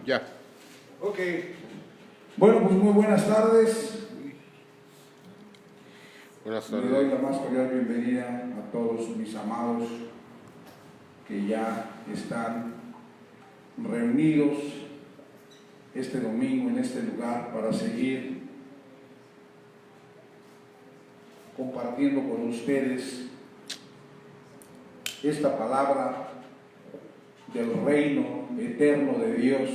Ya. Ok. Bueno, pues muy buenas tardes. Buenas tardes. Le doy la más cordial bienvenida a todos mis amados que ya están reunidos este domingo en este lugar para seguir compartiendo con ustedes esta palabra del reino eterno de Dios,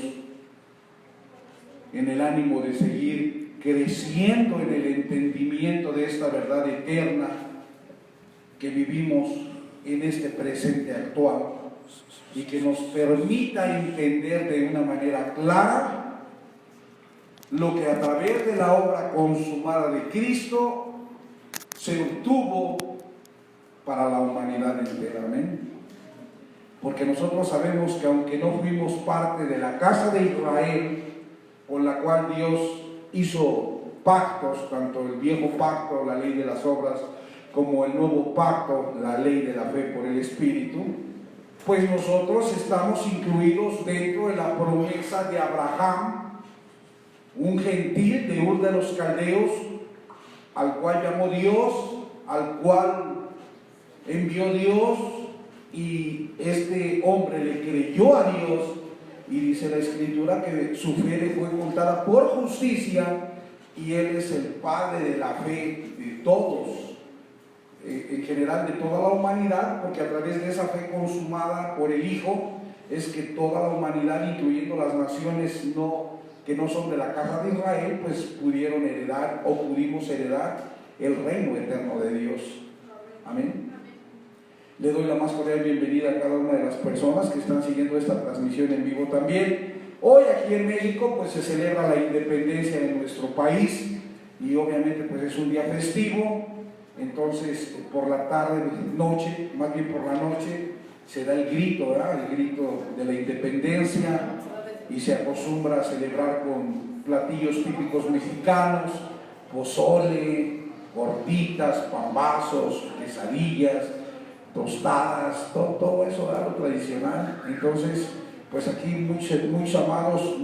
en el ánimo de seguir creciendo en el entendimiento de esta verdad eterna que vivimos en este presente actual y que nos permita entender de una manera clara lo que a través de la obra consumada de Cristo se obtuvo para la humanidad entera. Amén. Porque nosotros sabemos que aunque no fuimos parte de la casa de Israel, con la cual Dios hizo pactos, tanto el viejo pacto, la ley de las obras, como el nuevo pacto, la ley de la fe por el Espíritu, pues nosotros estamos incluidos dentro de la promesa de Abraham, un gentil de Ur de los Caldeos, al cual llamó Dios, al cual envió Dios, y este hombre le creyó a Dios, y dice la Escritura que su fe le fue contada por justicia, y él es el padre de la fe de todos, en general de toda la humanidad, porque a través de esa fe consumada por el Hijo es que toda la humanidad, incluyendo las naciones que no son de la casa de Israel, pues pudieron heredar o pudimos heredar el reino eterno de Dios. Amén. Le doy la más cordial bienvenida a cada una de las personas que están siguiendo esta transmisión en vivo también. Hoy aquí en México pues se celebra la independencia de nuestro país y obviamente pues es un día festivo. Entonces por la tarde, noche, más bien por la noche, se da el grito, ¿verdad? El grito de la independencia, y se acostumbra a celebrar con platillos típicos mexicanos, pozole, gorditas, pambazos, quesadillas, tostadas, todo eso, ¿verdad? Lo tradicional. Entonces, pues aquí muchos amados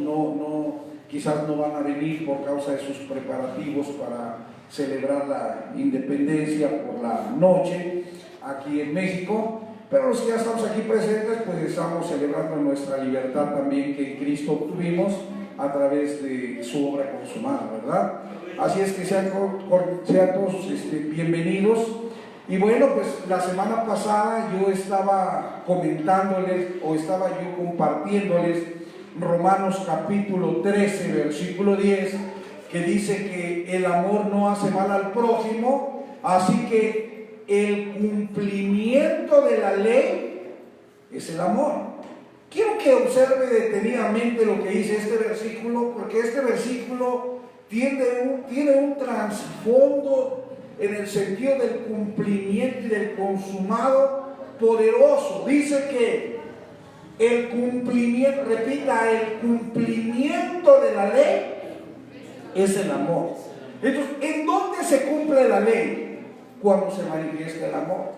quizás no van a venir por causa de sus preparativos para celebrar la independencia por la noche aquí en México, pero los que ya estamos aquí presentes, pues estamos celebrando nuestra libertad también que en Cristo obtuvimos a través de su obra consumada, ¿verdad? Así es que sean todos bienvenidos. Y bueno, pues la semana pasada yo estaba comentándoles o estaba yo compartiéndoles Romanos capítulo 13, versículo 10, que dice que el amor no hace mal al prójimo, así que el cumplimiento de la ley es el amor. Quiero que observe detenidamente lo que dice este versículo, porque este versículo tiene un trasfondo en el sentido del cumplimiento y del consumado poderoso. Dice que el cumplimiento, repita, el cumplimiento de la ley es el amor. Entonces, ¿en dónde se cumple la ley? Cuando se manifiesta el amor.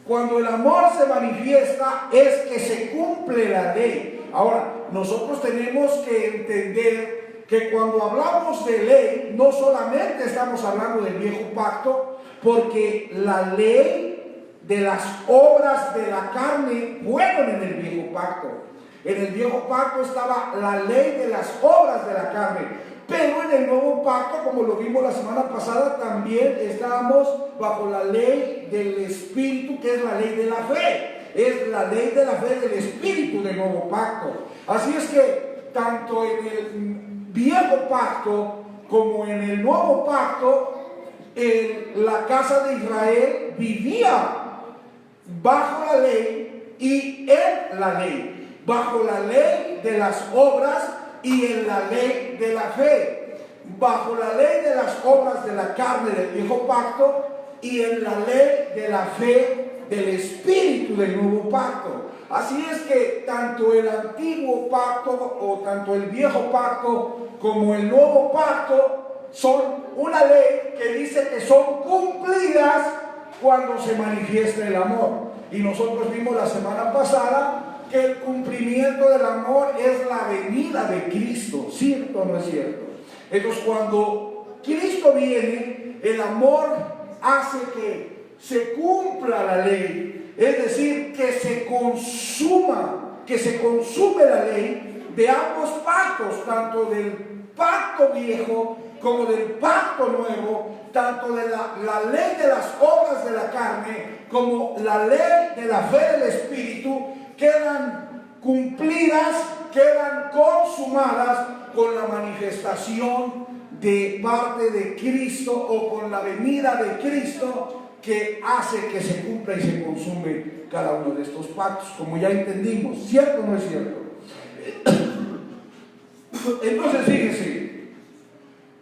Cuando el amor se manifiesta es que se cumple la ley. Ahora, nosotros tenemos que entender que cuando hablamos de ley, no solamente estamos hablando del viejo pacto, porque la ley de las obras de la carne fueron en el viejo pacto. En el viejo pacto estaba la ley de las obras de la carne, pero en el nuevo pacto, como lo vimos la semana pasada, también estábamos bajo la ley del Espíritu, que es la ley de la fe. Es la ley de la fe del Espíritu del nuevo pacto. Así es que tanto en el viejo pacto como en el nuevo pacto, la casa de Israel vivía bajo la ley y en la ley, bajo la ley de las obras y en la ley de la fe, bajo la ley de las obras de la carne del viejo pacto y en la ley de la fe del Espíritu del nuevo pacto. Así es que tanto el antiguo pacto o tanto el viejo pacto como el nuevo pacto son una ley que dice que son cumplidas cuando se manifiesta el amor. Y nosotros vimos la semana pasada que el cumplimiento del amor es la venida venida de Cristo, ¿cierto o no es cierto? Entonces cuando Cristo viene, el amor hace que se cumpla la ley, es decir, que se consume la ley de ambos pactos, tanto del pacto viejo como del pacto nuevo, tanto de la ley de las obras de la carne como la ley de la fe del Espíritu, quedan cumplidas, quedan consumadas con la manifestación de parte de Cristo o con la venida de Cristo, que hace que se cumpla y se consume cada uno de estos pactos, como ya entendimos. ¿Cierto o no es cierto? Entonces fíjense,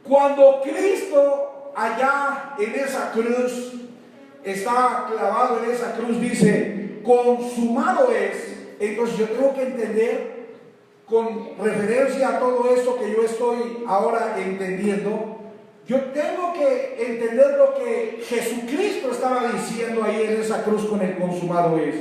cuando Cristo allá en esa cruz, está clavado en esa cruz, dice, consumado es. Entonces yo tengo que entender, con referencia a todo esto que yo estoy ahora entendiendo, yo tengo que entender lo que Jesucristo estaba diciendo ahí en esa cruz con el consumado es.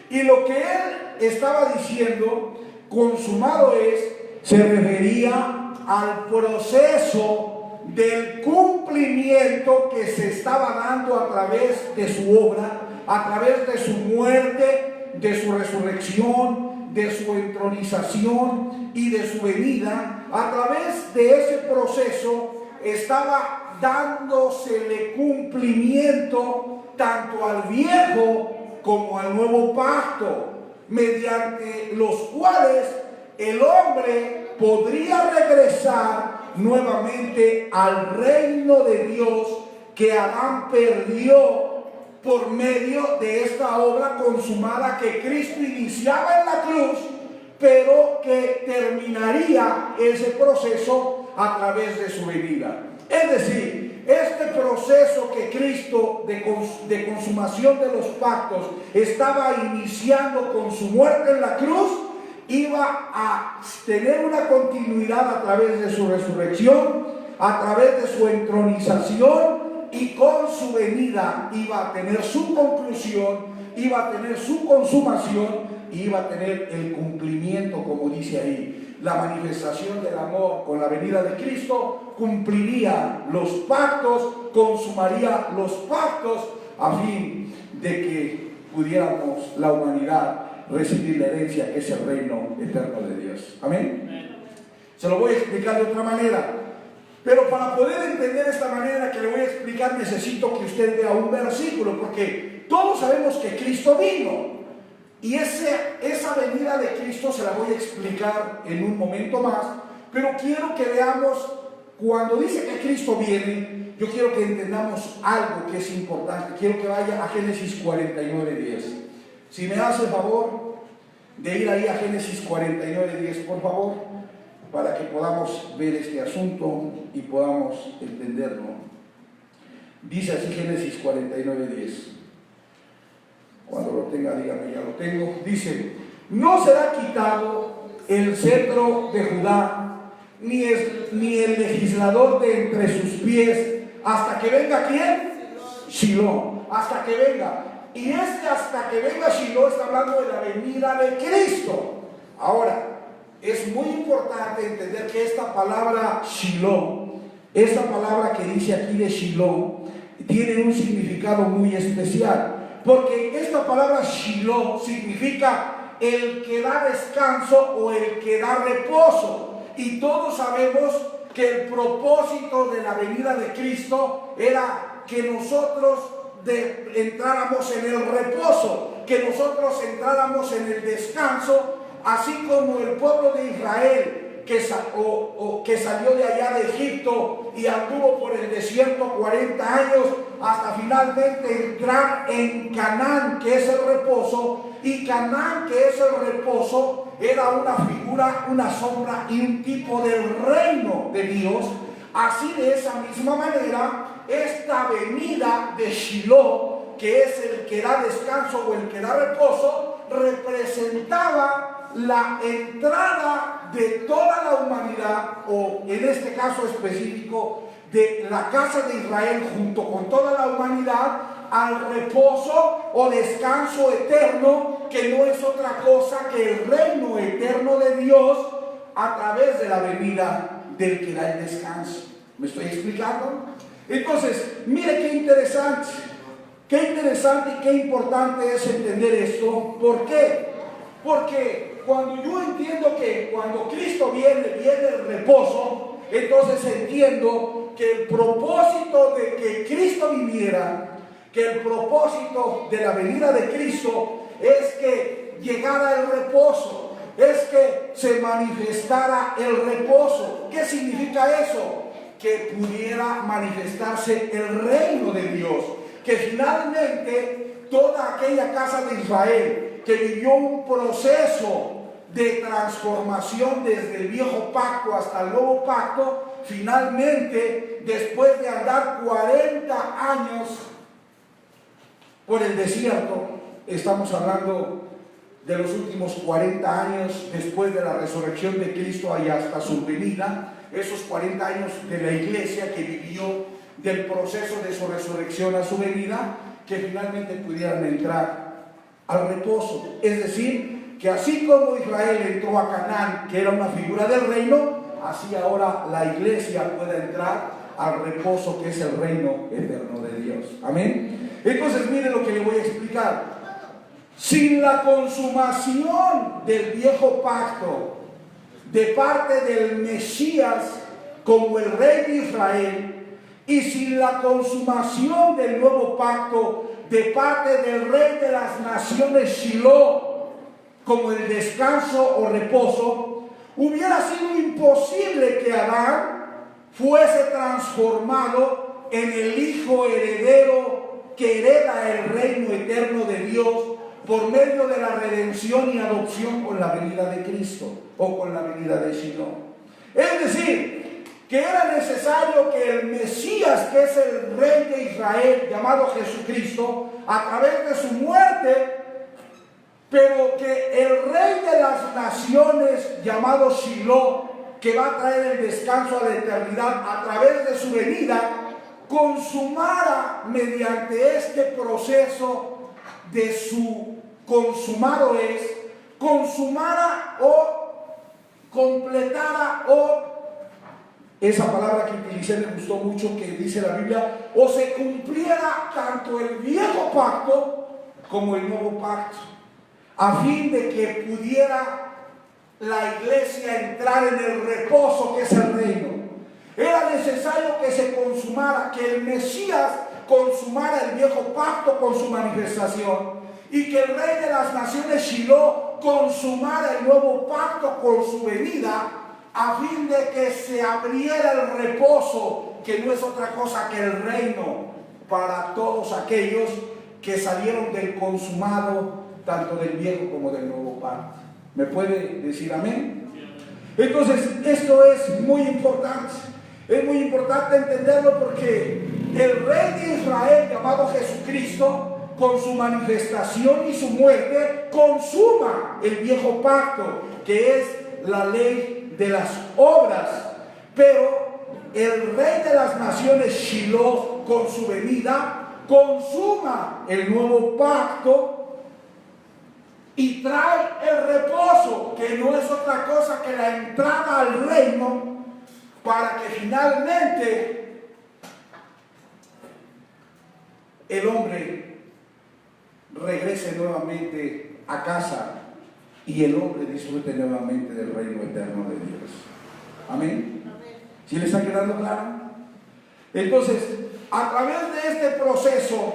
Y lo que Él estaba diciendo, consumado es, se refería al proceso del cumplimiento que se estaba dando a través de su obra, a través de su muerte, de su resurrección, de su entronización y de su venida. A través de ese proceso estaba dándosele cumplimiento tanto al viejo como al nuevo pacto, mediante los cuales el hombre podría regresar nuevamente al reino de Dios que Adán perdió por medio de esta obra consumada que Cristo iniciaba en la cruz, pero que terminaría ese proceso a través de su venida. Es decir, este proceso que Cristo de consumación de los pactos estaba iniciando con su muerte en la cruz, iba a tener una continuidad a través de su resurrección, a través de su entronización, y con su venida iba a tener su conclusión, iba a tener su consumación, y iba a tener el cumplimiento, como dice ahí. La manifestación del amor con la venida de Cristo cumpliría los pactos, consumaría los pactos, a fin de que pudiéramos la humanidad recibir la herencia que es el reino eterno de Dios. Amén. Se lo voy a explicar de otra manera, pero para poder entender esta manera que le voy a explicar, necesito que usted vea un versículo, porque todos sabemos que Cristo vino, y esa venida de Cristo se la voy a explicar en un momento más, pero quiero que veamos, cuando dice que Cristo viene, yo quiero que entendamos algo que es importante. Quiero que vaya a Génesis 49:10. Si me hace el favor de ir ahí a Génesis 49:10, por favor, para que podamos ver este asunto y podamos entenderlo. Dice así Génesis 49:10. Cuando lo tenga, dígame, ya lo tengo. Dice: no será quitado el cetro de Judá, ni el legislador de entre sus pies, hasta que venga ¿quién? Shiloh, hasta que venga. Y hasta que venga Shiloh está hablando de la venida de Cristo. Ahora, es muy importante entender que esta palabra Shiloh, esta palabra que dice aquí de Shiloh, tiene un significado muy especial. Porque esta palabra Shiloh significa el que da descanso o el que da reposo. Y todos sabemos que el propósito de la venida de Cristo era que nosotros entráramos en el reposo, que nosotros entráramos en el descanso, así como el pueblo de Israel que salió de allá de Egipto y anduvo por el desierto 40 años hasta finalmente entrar en Canaán, que es el reposo. Y Canaán, que es el reposo, era una figura, una sombra y un tipo del reino de Dios. Así, de esa misma manera, esta venida de Shiloh, que es el que da descanso o el que da reposo, representaba la entrada de toda la humanidad, o en este caso específico de la casa de Israel junto con toda la humanidad, al reposo o descanso eterno, que no es otra cosa que el reino eterno de Dios, a través de la venida del que da el descanso. ¿Me estoy explicando? Entonces, mire qué interesante y qué importante es entender esto. ¿Por qué? Porque cuando yo entiendo que cuando Cristo viene el reposo, entonces entiendo que el propósito de que Cristo viniera, que el propósito de la venida de Cristo es que llegara el reposo, es que se manifestara el reposo. ¿Qué significa eso? Que pudiera manifestarse el reino de Dios, que finalmente toda aquella casa de Israel que vivió un proceso de transformación desde el viejo pacto hasta el nuevo pacto, finalmente, después de andar 40 años por el desierto, estamos hablando de los últimos 40 años después de la resurrección de Cristo y hasta su venida, esos 40 años de la iglesia que vivió del proceso de su resurrección a su venida, que finalmente pudieran entrar al reposo. Es decir, que así como Israel entró a Canaán, que era una figura del reino, así ahora la iglesia puede entrar al reposo, que es el reino eterno de Dios. Amén. Entonces mire lo que le voy a explicar. Sin la consumación del viejo pacto de parte del Mesías como el rey de Israel, y sin la consumación del nuevo pacto de parte del rey de las naciones Shiloh como el descanso o reposo, hubiera sido imposible que Adán fuese transformado en el hijo heredero que hereda el reino eterno de Dios por medio de la redención y adopción con la venida de Cristo o con la venida de Shiloh. Es decir, que era necesario que el Mesías, que es el rey de Israel, llamado Jesucristo, a través de su muerte, pero que el rey de las naciones, llamado Shiloh, que va a traer el descanso a la eternidad a través de su venida, consumara mediante este proceso de su consumado consumara o completara o, esa palabra que utilicé me gustó mucho, que dice la Biblia, o se cumpliera tanto el viejo pacto como el nuevo pacto, a fin de que pudiera la iglesia entrar en el reposo que es el reino. Era necesario que se consumara, que el Mesías consumara el viejo pacto con su manifestación, y que el rey de las naciones Shiloh consumara el nuevo pacto con su venida, a fin de que se abriera el reposo, que no es otra cosa que el reino para todos aquellos que salieron del consumado, tanto del viejo como del nuevo pacto. ¿Me puede decir amén? Entonces, esto es muy importante. Es muy importante entenderlo porque el rey de Israel, llamado Jesucristo, con su manifestación y su muerte, consuma el viejo pacto, que es la ley de las obras. Pero el rey de las naciones Shiloh, con su venida, consuma el nuevo pacto y trae el reposo, que no es otra cosa que la entrada al reino, para que finalmente el hombre regrese nuevamente a casa y el hombre disfrute nuevamente del reino eterno de Dios. Amén. ¿Sí le está quedando claro? Entonces, a través de este proceso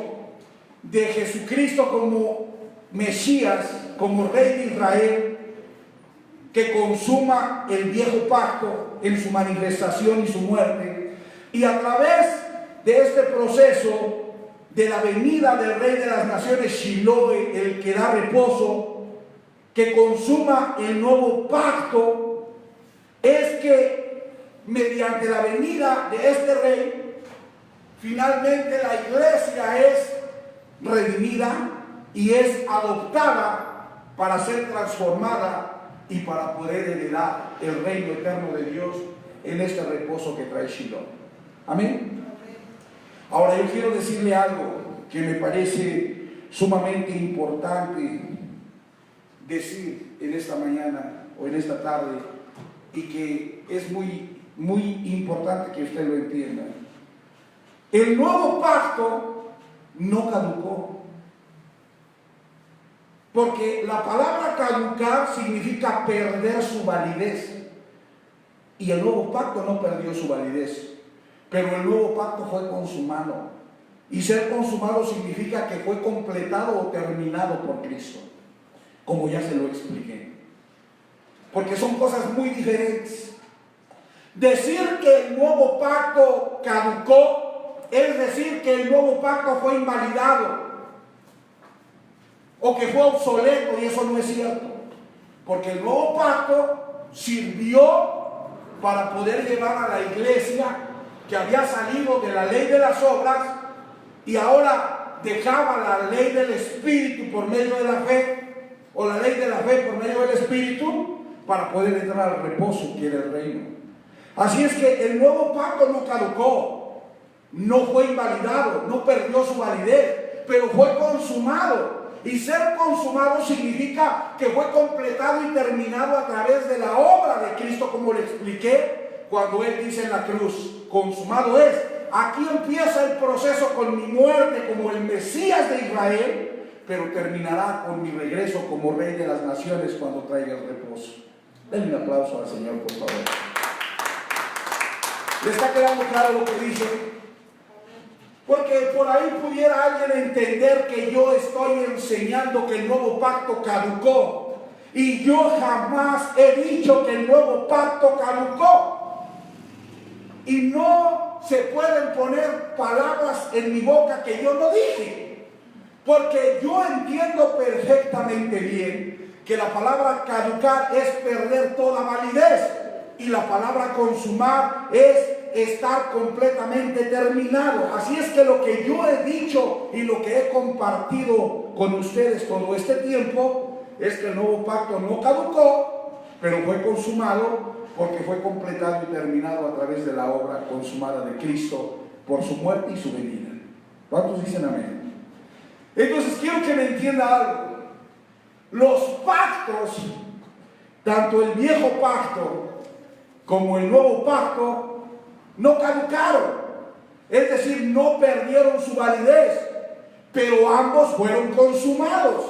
de Jesucristo como Mesías, como Rey de Israel, que consuma el viejo pacto en su manifestación y su muerte, y a través de este proceso de la venida del Rey de las naciones Shiloh, el que da reposo, que consuma el nuevo pacto, es que mediante la venida de este Rey, finalmente la iglesia es redimida y es adoptada para ser transformada y para poder heredar el reino eterno de Dios en este reposo que trae Shiloh. Amén. Ahora yo quiero decirle algo que me parece sumamente importante decir en esta mañana o en esta tarde, y que es muy importante que usted lo entienda. El nuevo pacto no caducó, porque la palabra caducar significa perder su validez, y el nuevo pacto no perdió su validez, pero el nuevo pacto fue consumado, y ser consumado significa que fue completado o terminado por Cristo, como ya se lo expliqué, porque son cosas muy diferentes. Decir que el nuevo pacto caducó es decir que el nuevo pacto fue invalidado o que fue obsoleto, y eso no es cierto, porque el nuevo pacto sirvió para poder llevar a la iglesia que había salido de la ley de las obras y ahora dejaba la ley del Espíritu por medio de la fe, o la ley de la fe por medio del Espíritu, para poder entrar al reposo que era el reino. Así es que el nuevo pacto no caducó, no fue invalidado, no perdió su validez, pero fue consumado. Y ser consumado significa que fue completado y terminado a través de la obra de Cristo, como le expliqué cuando Él dice en la cruz, consumado es. Aquí empieza el proceso con mi muerte como el Mesías de Israel, pero terminará con mi regreso como Rey de las Naciones cuando traiga el reposo. Denle un aplauso al Señor, por favor. ¿Le está quedando claro lo que dice? Porque por ahí pudiera alguien entender que yo estoy enseñando que el nuevo pacto caducó. Y yo jamás he dicho que el nuevo pacto caducó. Y no se pueden poner palabras en mi boca que yo no dije. Porque yo entiendo perfectamente bien que la palabra caducar es perder toda validez. Y la palabra consumar es estar completamente terminado. Así es que lo que yo he dicho y lo que he compartido con ustedes todo este tiempo es que el nuevo pacto no caducó, pero fue consumado porque fue completado y terminado a través de la obra consumada de Cristo por su muerte y su venida. ¿Cuántos dicen amén? Entonces quiero que me entienda algo. Los pactos, tanto el viejo pacto como el nuevo pacto, no caducaron, es decir, no perdieron su validez, pero ambos fueron consumados,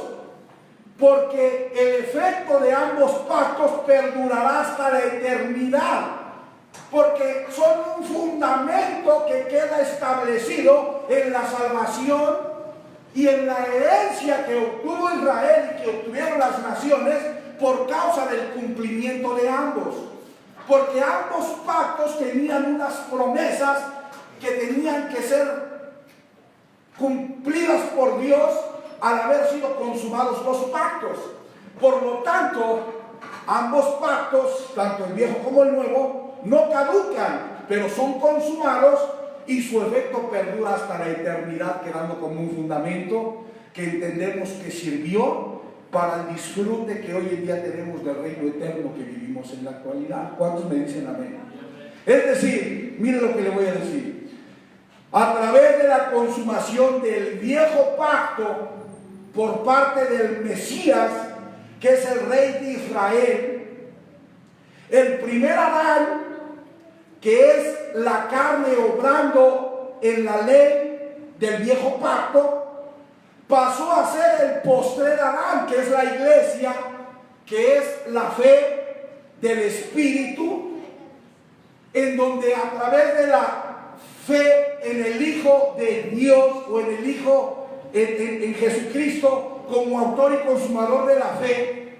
porque el efecto de ambos pactos perdurará hasta la eternidad, porque son un fundamento que queda establecido en la salvación y en la herencia que obtuvo Israel y que obtuvieron las naciones por causa del cumplimiento de ambos. Porque ambos pactos tenían unas promesas que tenían que ser cumplidas por Dios al haber sido consumados los pactos. Por lo tanto, ambos pactos, tanto el viejo como el nuevo, no caducan, pero son consumados y su efecto perdura hasta la eternidad, quedando como un fundamento que entendemos que sirvió para el disfrute que hoy en día tenemos del reino eterno que vivimos en la actualidad. ¿Cuántos me dicen amén? Es decir, mire lo que le voy a decir. A través de la consumación del viejo pacto por parte del Mesías, que es el Rey de Israel, el primer Adán, que es la carne obrando en la ley del viejo pacto, pasó a ser el postrer Adán, que es la iglesia, que es la fe del Espíritu, en donde a través de la fe en el Hijo de Dios o en el Hijo, en Jesucristo como autor y consumador de la fe,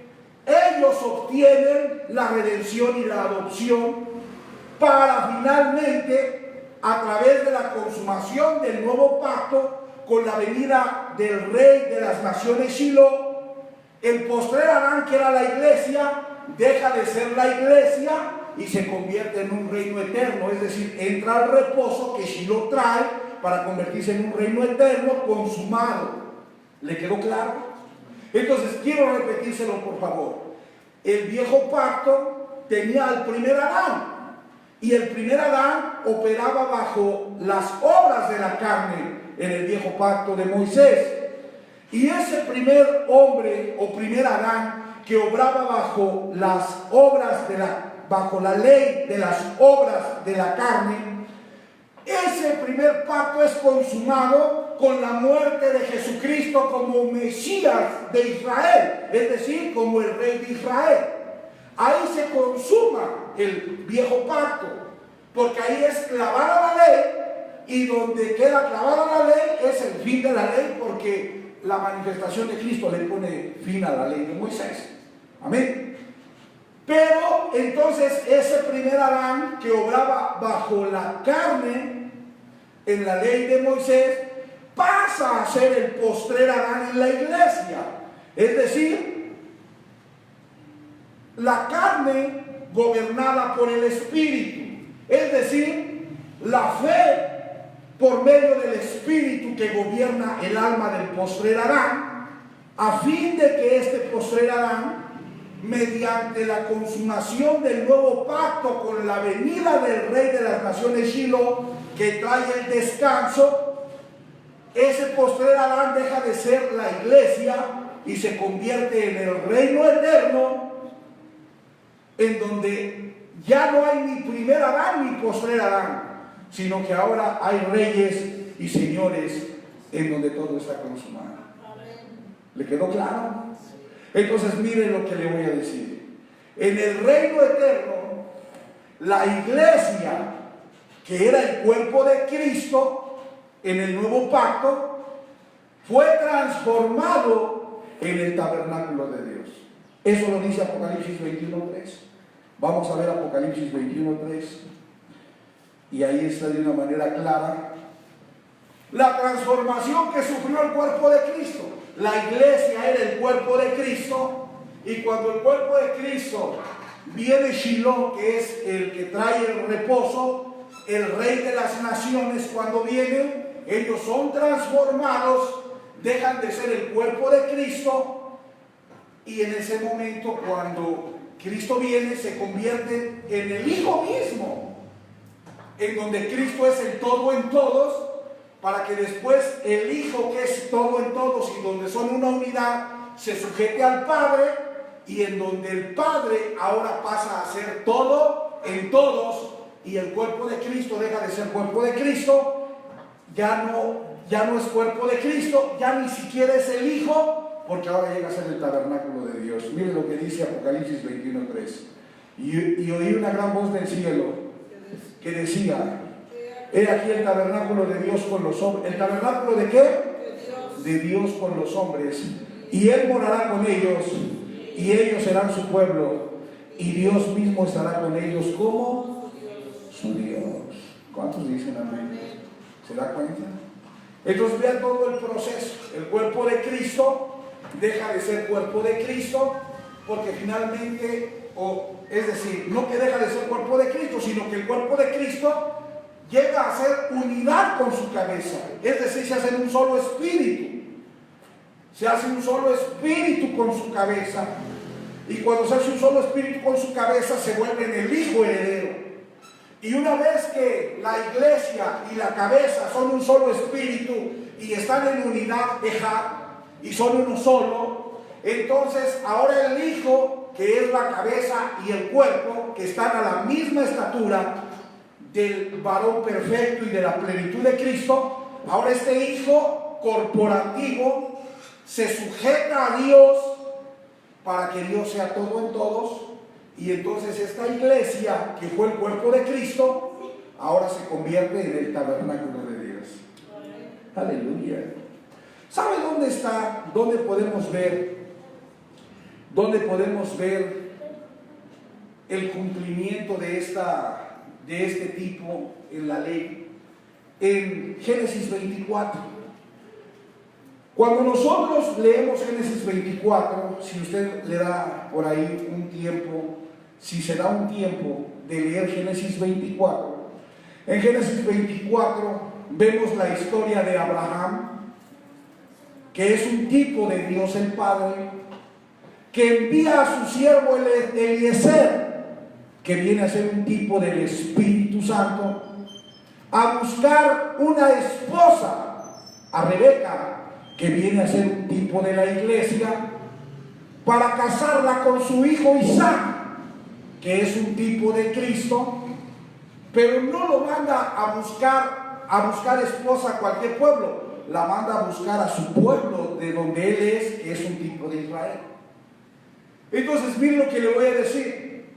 ellos obtienen la redención y la adopción para finalmente, a través de la consumación del nuevo pacto, con la venida del Rey de las Naciones Shiloh, el postrer Adán, que era la iglesia, deja de ser la iglesia y se convierte en un reino eterno, es decir, entra al reposo que Shiloh trae para convertirse en un reino eterno consumado. ¿Le quedó claro? Entonces quiero repetírselo, por favor. El viejo pacto tenía al primer Adán, y el primer Adán operaba bajo las obras de la carne en el viejo pacto de Moisés. Y ese primer hombre o primer Adán que obraba bajo las obras bajo la ley de las obras de la carne, ese primer pacto es consumado con la muerte de Jesucristo como Mesías de Israel, es decir, como el Rey de Israel. Ahí se consuma el viejo pacto, porque ahí es clavada la ley, y donde queda clavada la ley es el fin de la ley, porque la manifestación de Cristo le pone fin a la ley de Moisés. Amén. Pero entonces ese primer Adán que obraba bajo la carne en la ley de Moisés pasa a ser el postrer Adán en la iglesia. Es decir, la carne gobernada por el Espíritu. Es decir, la fe por medio del Espíritu que gobierna el alma del postrer Adán, a fin de que este postrer Adán, mediante la consumación del nuevo pacto con la venida del Rey de las Naciones Shiloh, que trae el descanso, ese postrer Adán deja de ser la iglesia y se convierte en el reino eterno, en donde ya no hay ni primer Adán ni postrer Adán, sino que ahora hay reyes y señores en donde todo está consumado. ¿Le quedó claro? Entonces miren lo que le voy a decir. En el reino eterno, la iglesia, que era el cuerpo de Cristo en el nuevo pacto, fue transformado en el tabernáculo de Dios. Eso lo dice Apocalipsis 21:3. Vamos a ver Apocalipsis 21:3. Y ahí está de una manera clara la transformación que sufrió el cuerpo de Cristo. La iglesia era el cuerpo de Cristo, y cuando el cuerpo de Cristo viene Shiloh, que es el que trae el reposo, el Rey de las Naciones, cuando viene, ellos son transformados, dejan de ser el cuerpo de Cristo, y en ese momento, cuando Cristo viene, se convierte en el Hijo mismo, en donde Cristo es el todo en todos, para que después el Hijo, que es todo en todos y donde son una unidad, se sujete al Padre, y en donde el Padre ahora pasa a ser todo en todos, y el cuerpo de Cristo deja de ser cuerpo de Cristo, ya no es cuerpo de Cristo, ya ni siquiera es el Hijo, porque ahora llega a ser el tabernáculo de Dios. Miren lo que dice Apocalipsis 21:3. Y oí una gran voz del cielo que decía: he aquí el tabernáculo de Dios con los hombres. ¿El tabernáculo de qué? De Dios con los hombres. Y Él morará con ellos, y ellos serán su pueblo, y Dios mismo estará con ellos como su Dios. ¿Cuántos dicen amén? ¿Se da cuenta? Entonces vean todo el proceso. El cuerpo de Cristo deja de ser cuerpo de Cristo, porque finalmente, es decir, no que deja de ser cuerpo de Cristo, sino que el cuerpo de Cristo llega a ser unidad con su cabeza. Es decir, se hace un solo espíritu. Se hace un solo espíritu con su cabeza. Y cuando se hace un solo espíritu con su cabeza, se vuelve en el Hijo heredero. Y una vez que la iglesia y la cabeza son un solo espíritu y están en unidad, y son uno solo, entonces ahora el Hijo, que es la cabeza, y el cuerpo, que están a la misma estatura del varón perfecto y de la plenitud de Cristo, ahora este Hijo corporativo se sujeta a Dios para que Dios sea todo en todos, y entonces esta iglesia, que fue el cuerpo de Cristo, ahora se convierte en el tabernáculo de Dios. Aleluya. ¿Sabe dónde está? ¿Dónde podemos ver el cumplimiento de este tipo en la ley? En Génesis 24. Cuando nosotros leemos Génesis 24, si usted le da por ahí un tiempo, si se da un tiempo de leer Génesis 24, en Génesis 24 vemos la historia de Abraham, que es un tipo de Dios el Padre, que envía a su siervo Eliezer, que viene a ser un tipo del Espíritu Santo, a buscar una esposa, a Rebeca, que viene a ser un tipo de la iglesia, para casarla con su hijo Isaac. que es un tipo de Cristo, pero no lo manda a buscar esposa a cualquier pueblo, la manda a buscar a su pueblo de donde él es, que es un tipo de Israel. Entonces, miren lo que le voy a decir.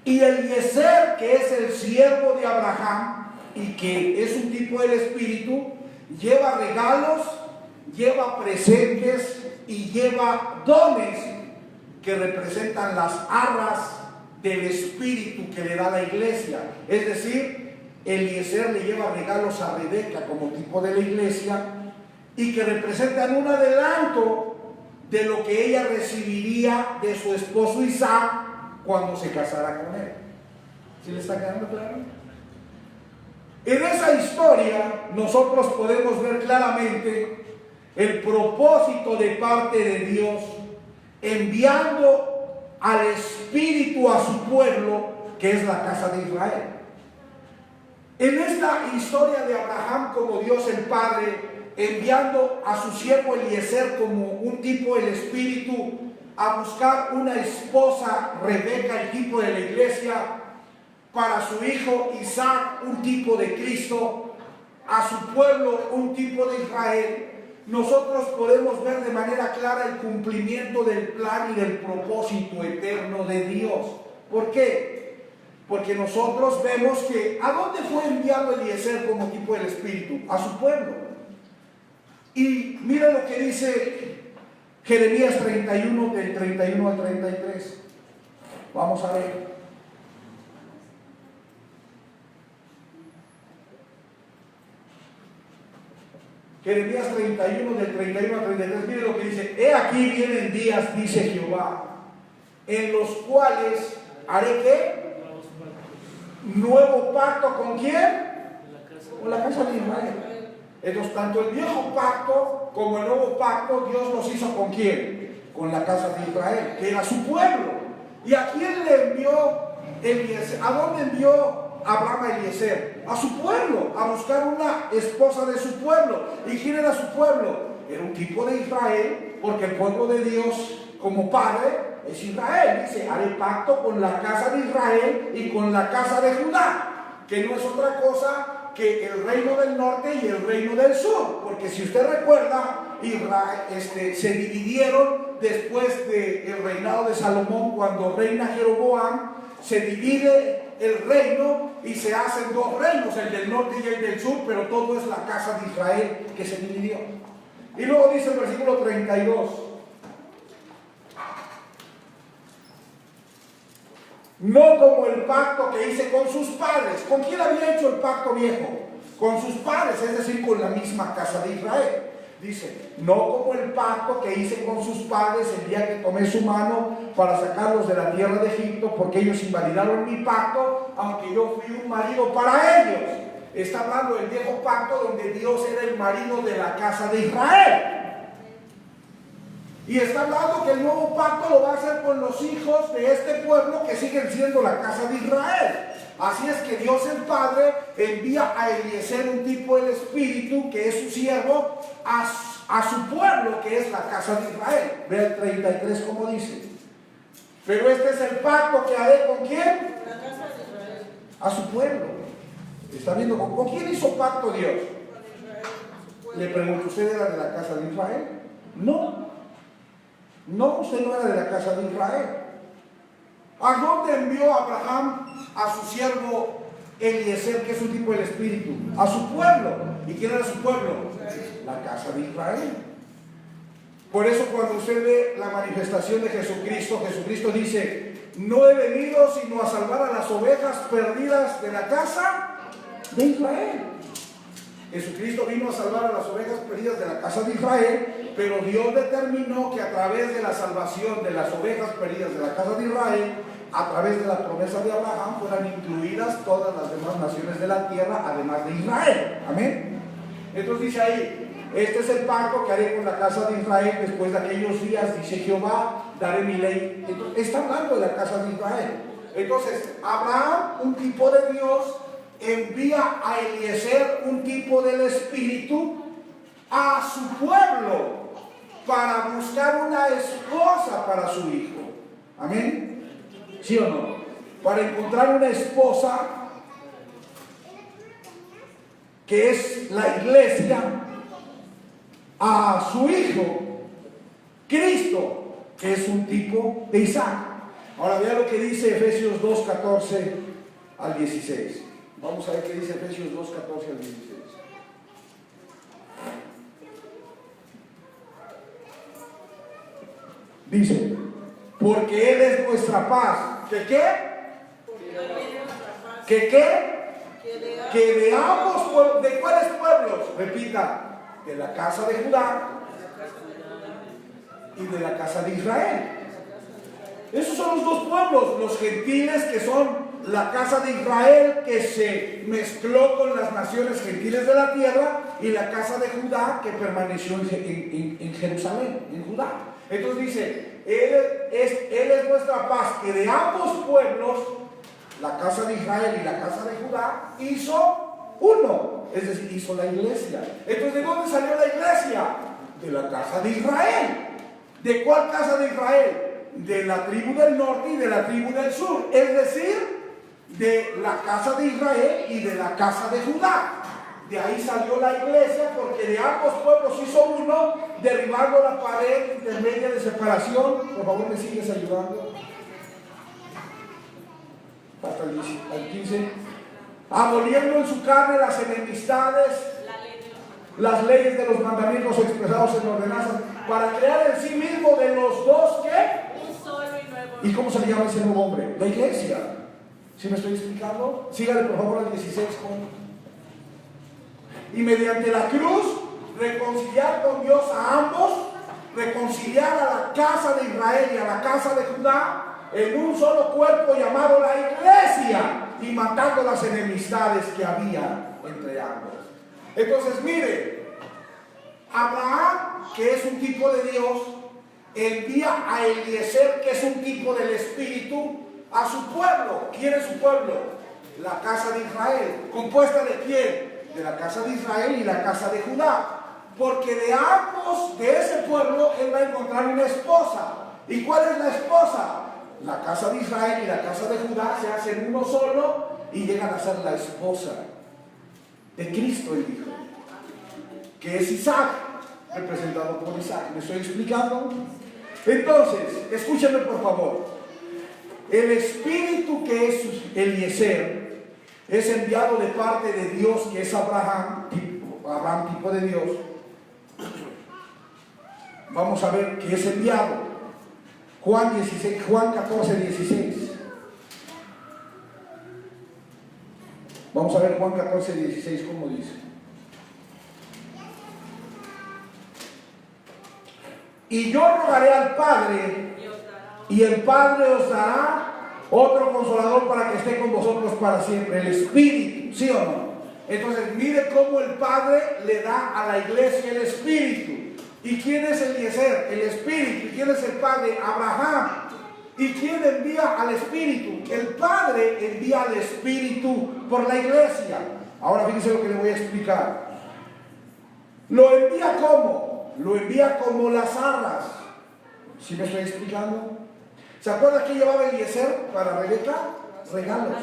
Y Eliezer, que es el siervo de Abraham y que es un tipo del Espíritu, lleva regalos, lleva presentes y lleva dones que representan las arras del Espíritu que le da la iglesia. Es decir, Eliezer le lleva regalos a Rebeca como tipo de la iglesia y que representan un adelanto de lo que ella recibiría de su esposo Isaac cuando se casara con él. ¿Sí le está quedando claro? En esa historia nosotros podemos ver claramente el propósito de parte de Dios enviando al Espíritu a su pueblo, que es la casa de Israel. En esta historia de Abraham como Dios el Padre, enviando a su siervo Eliezer como un tipo del Espíritu a buscar una esposa, Rebeca, el tipo de la iglesia, para su hijo Isaac, un tipo de Cristo, a su pueblo, un tipo de Israel, nosotros podemos ver de manera clara el cumplimiento del plan y del propósito eterno de Dios. ¿Por qué? Porque nosotros vemos que ¿a dónde fue enviado Eliezer como tipo del Espíritu? A su pueblo. Y mira lo que dice Jeremías 31, del 31 al 33. Vamos a ver. Jeremías 31, del 31 al 33, mire lo que dice: he aquí vienen días, dice Jehová, en los cuales haré ¿qué? Nuevo pacto. ¿Con quién? Con la casa de Israel. Entonces, tanto el viejo pacto como el nuevo pacto, Dios los hizo ¿con quién? Con la casa de Israel, que era su pueblo. ¿Y a quién le envió Eliezer? ¿A dónde envió Abraham a Eliezer? A su pueblo, a buscar una esposa de su pueblo. ¿Y quién era su pueblo? Era un tipo de Israel, porque el pueblo de Dios como padre es Israel. Dice: haré pacto con la casa de Israel y con la casa de Judá, que no es otra cosa que el reino del norte y el reino del sur, porque si usted recuerda, Israel, se dividieron después del reinado de Salomón. Cuando reina Jeroboam, se divide el reino y se hacen dos reinos, el del norte y el del sur, pero todo es la casa de Israel que se dividió. Y luego dice el versículo 32: no como el pacto que hice con sus padres. ¿Con quién había hecho el pacto viejo? Con sus padres, es decir, con la misma casa de Israel. Dice: no como el pacto que hice con sus padres el día que tomé su mano para sacarlos de la tierra de Egipto, porque ellos invalidaron mi pacto, aunque yo fui un marido para ellos. Está hablando del viejo pacto donde Dios era el marido de la casa de Israel. Y está hablando que el nuevo pacto lo va a hacer con los hijos de este pueblo que siguen siendo la casa de Israel. Así es que Dios el Padre envía a Eliezer, un tipo del Espíritu, que es su siervo, a su pueblo, que es la casa de Israel. Ve el 33 como dice: pero este es el pacto que haré ¿con quién? La casa de Israel. A su pueblo. ¿Está viendo? ¿Con quién hizo pacto Dios? Con Israel. Le pregunto: ¿usted era de la casa de Israel? No. No, usted no era de la casa de Israel. ¿A dónde envió Abraham a su siervo Eliezer, que es un tipo del Espíritu? A su pueblo. ¿Y quién era su pueblo? La casa de Israel. Por eso cuando usted ve la manifestación de Jesucristo, Jesucristo dice: no he venido sino a salvar a las ovejas perdidas de la casa de Israel. Jesucristo vino a salvar a las ovejas perdidas de la casa de Israel, pero Dios determinó que a través de la salvación de las ovejas perdidas de la casa de Israel, a través de la promesa de Abraham, fueran incluidas todas las demás naciones de la tierra, además de Israel. Amén. Entonces dice ahí: este es el pacto que haré con la casa de Israel después de aquellos días, dice Jehová, daré mi ley. Entonces, está hablando de la casa de Israel. Entonces, Abraham, un tipo de Dios, envía a Eliezer, un tipo del Espíritu, a su pueblo para buscar una esposa para su hijo. Amén. ¿Sí o no? para encontrar una esposa que es la iglesia, a su hijo Cristo, que es un tipo de Isaac. Ahora vea lo que dice Efesios 2:14 al 16. Vamos a ver qué dice Efesios 2:14 al 16. Dice, porque Él es nuestra paz. ¿Que qué? ¿Que qué? Que de ambos pueblos. ¿De cuáles pueblos? Repita, de la casa de Judá y de la casa de Israel. Esos son los dos pueblos, los gentiles, que son la casa de Israel, que se mezcló con las naciones gentiles de la tierra, y la casa de Judá, que permaneció en Jerusalén, en Judá. Entonces dice, Él es nuestra paz, que de ambos pueblos, la casa de Israel y la casa de Judá, hizo uno, es decir, hizo la iglesia. Entonces, ¿de dónde salió la iglesia? De la casa de Israel. ¿De cuál casa de Israel? De la tribu del norte y de la tribu del sur, es decir, de la casa de Israel y de la casa de Judá. De ahí salió la iglesia, porque de ambos pueblos hizo uno, derribando la pared intermedia de separación. Por favor, ¿me sigues ayudando? Hasta el 15. Aboliendo en su carne las enemistades, las leyes de los mandamientos expresados en ordenanzas, para crear en sí mismo de los dos, ¿qué? Un solo y nuevo. ¿Y cómo se le llama ese nuevo hombre? La iglesia. ¿Sí me estoy explicando? Sígale por favor al 16 con... Y mediante la cruz reconciliar con Dios a ambos, reconciliar a la casa de Israel y a la casa de Judá en un solo cuerpo llamado la iglesia, y matando las enemistades que había entre ambos. Entonces mire, Abraham, que es un tipo de Dios, envía a Eliezer, que es un tipo del Espíritu, a su pueblo. ¿Quién es su pueblo? La casa de Israel. ¿Compuesta de quién? De la casa de Israel y la casa de Judá. Porque de ambos, de ese pueblo, él va a encontrar una esposa. ¿Y cuál es la esposa? La casa de Israel y la casa de Judá se hacen uno solo y llegan a ser la esposa de Cristo, el Hijo, que es Isaac, representado por Isaac. ¿Me estoy explicando? Entonces, escúchame por favor. El espíritu que es Eliezer es enviado de parte de Dios, que es Abraham tipo de Dios. Vamos a ver que es enviado. Juan 14, 16. Vamos a ver Juan 14, 16, ¿cómo dice? Y yo rogaré al Padre, y el Padre os dará otro consolador para que esté con vosotros para siempre, el Espíritu, ¿sí o no? Entonces mire cómo el Padre le da a la iglesia el Espíritu. ¿Y quién es Eliezer? El Espíritu. ¿Y quién es el Padre? Abraham. ¿Y quién envía al Espíritu? El Padre envía al Espíritu por la iglesia. Ahora fíjense lo que le voy a explicar. ¿Lo envía cómo? Lo envía como las arras. ¿Sí me estoy explicando? ¿Se acuerdan que llevaba Eliezer para Rebeca? Regalos.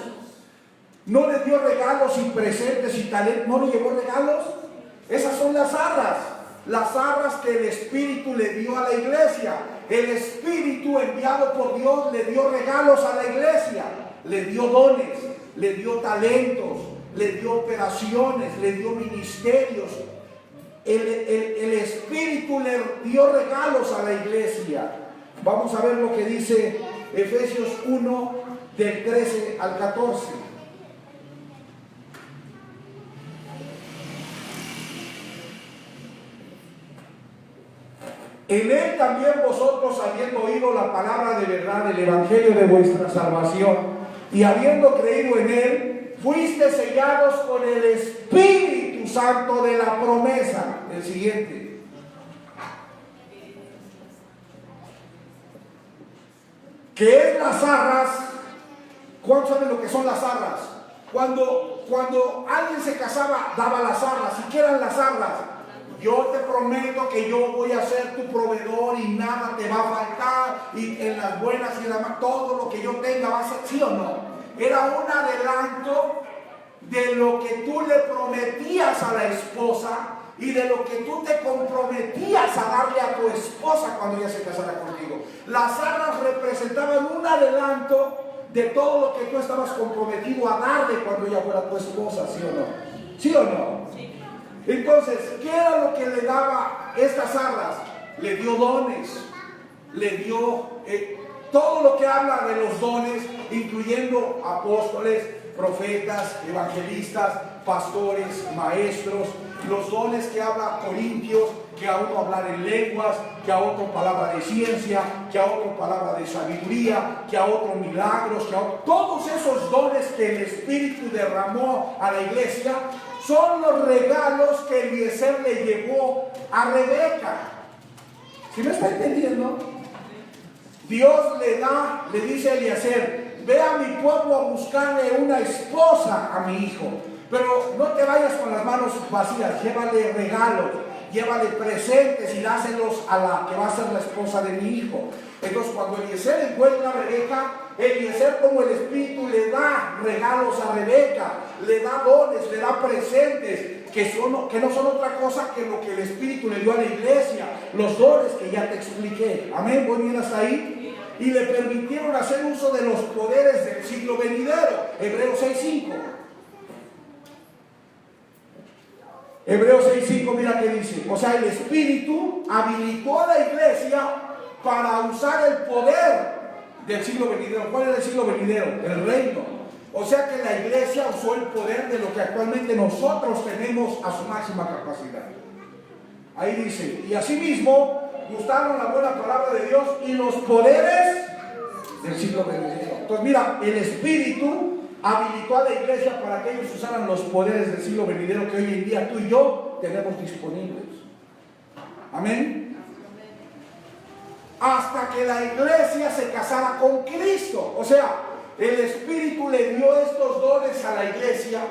No le dio regalos y presentes y talentos. ¿No le llevó regalos? Esas son las arras. Las arras que el Espíritu le dio a la iglesia. El Espíritu enviado por Dios le dio regalos a la iglesia. Le dio dones, le dio talentos, le dio operaciones, le dio ministerios. El Espíritu le dio regalos a la iglesia. Vamos a ver lo que dice Efesios 1, del 13 al 14. En él también vosotros, habiendo oído la palabra de verdad, el evangelio de vuestra salvación, y habiendo creído en él, fuiste sellados con el Espíritu Santo de la promesa. El siguiente. ¿Qué es las arras? ¿Cuántos saben lo que son las arras? Cuando alguien se casaba, daba las arras. ¿Y qué eran las arras? Yo te prometo que yo voy a ser tu proveedor y nada te va a faltar, y en las buenas y en las malas, todo lo que yo tenga va a ser, ¿sí o no? era un adelanto de lo que tú le prometías a la esposa y de lo que tú te comprometías a darle a tu esposa cuando ella se casara contigo. Las arras representaban un adelanto de todo lo que tú estabas comprometido a darle cuando ella fuera tu esposa, ¿sí o no? ¿Sí o no? Sí. Entonces, ¿qué era lo que le daba estas arras? Le dio dones, le dio todo lo que habla de los dones, incluyendo apóstoles, profetas, evangelistas, pastores, maestros, los dones que habla Corintios, que a uno hablar en lenguas, que a otro palabra de ciencia, que a otro palabra de sabiduría, que a otro milagros, todos esos dones que el Espíritu derramó a la iglesia son los regalos que Eliezer le llevó a Rebeca. ¿Sí me está entendiendo? Dios le dice a Eliezer: ve a mi pueblo a buscarle una esposa a mi hijo, pero no te vayas con las manos vacías, llévale regalos, llévale presentes y dáselos a la que va a ser la esposa de mi hijo. Entonces, cuando Eliezer encuentra a Rebeca, Eliezer, como el Espíritu, le da regalos a Rebeca, le da dones, le da presentes, que no son otra cosa que lo que el Espíritu le dio a la iglesia, los dones que ya te expliqué. Amén, ¿voy bien hasta ahí? Y le permitieron hacer uso de los poderes del siglo venidero. Hebreos 6:5. Hebreos 6:5, mira qué dice. O sea, el Espíritu habilitó a la iglesia para usar el poder del siglo venidero. ¿Cuál es el siglo venidero? El reino. O sea que la iglesia usó el poder de lo que actualmente nosotros tenemos a su máxima capacidad. Ahí dice: y asimismo gustaron la buena palabra de Dios y los poderes del siglo venidero. Entonces mira, el Espíritu habilitó a la iglesia para que ellos usaran los poderes del siglo venidero que hoy en día tú y yo tenemos disponibles. Amén. Hasta que la iglesia se casara con Cristo. O sea, el Espíritu le dio estos dones a la iglesia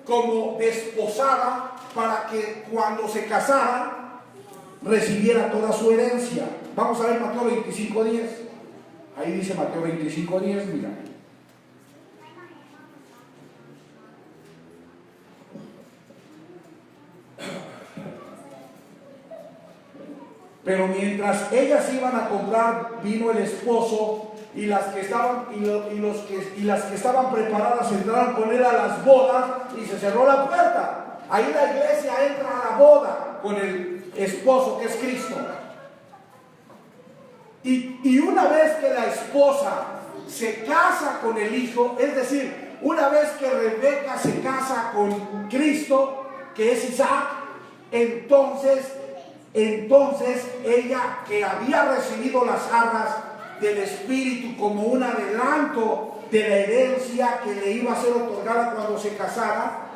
como desposada para que cuando se casara recibiera toda su herencia. Vamos a ver Mateo 25:10. Ahí dice Mateo 25:10, mira. Pero mientras ellas iban a comprar, vino el esposo, y las que estaban preparadas entraron con él a las bodas y se cerró la puerta. Ahí la iglesia entra a la boda con el esposo, que es Cristo. Y una vez que la esposa se casa con el hijo, es decir, una vez que Rebeca se casa con Cristo, que es Isaac, entonces ella, que había recibido las arras del Espíritu como un adelanto de la herencia que le iba a ser otorgada cuando se casara,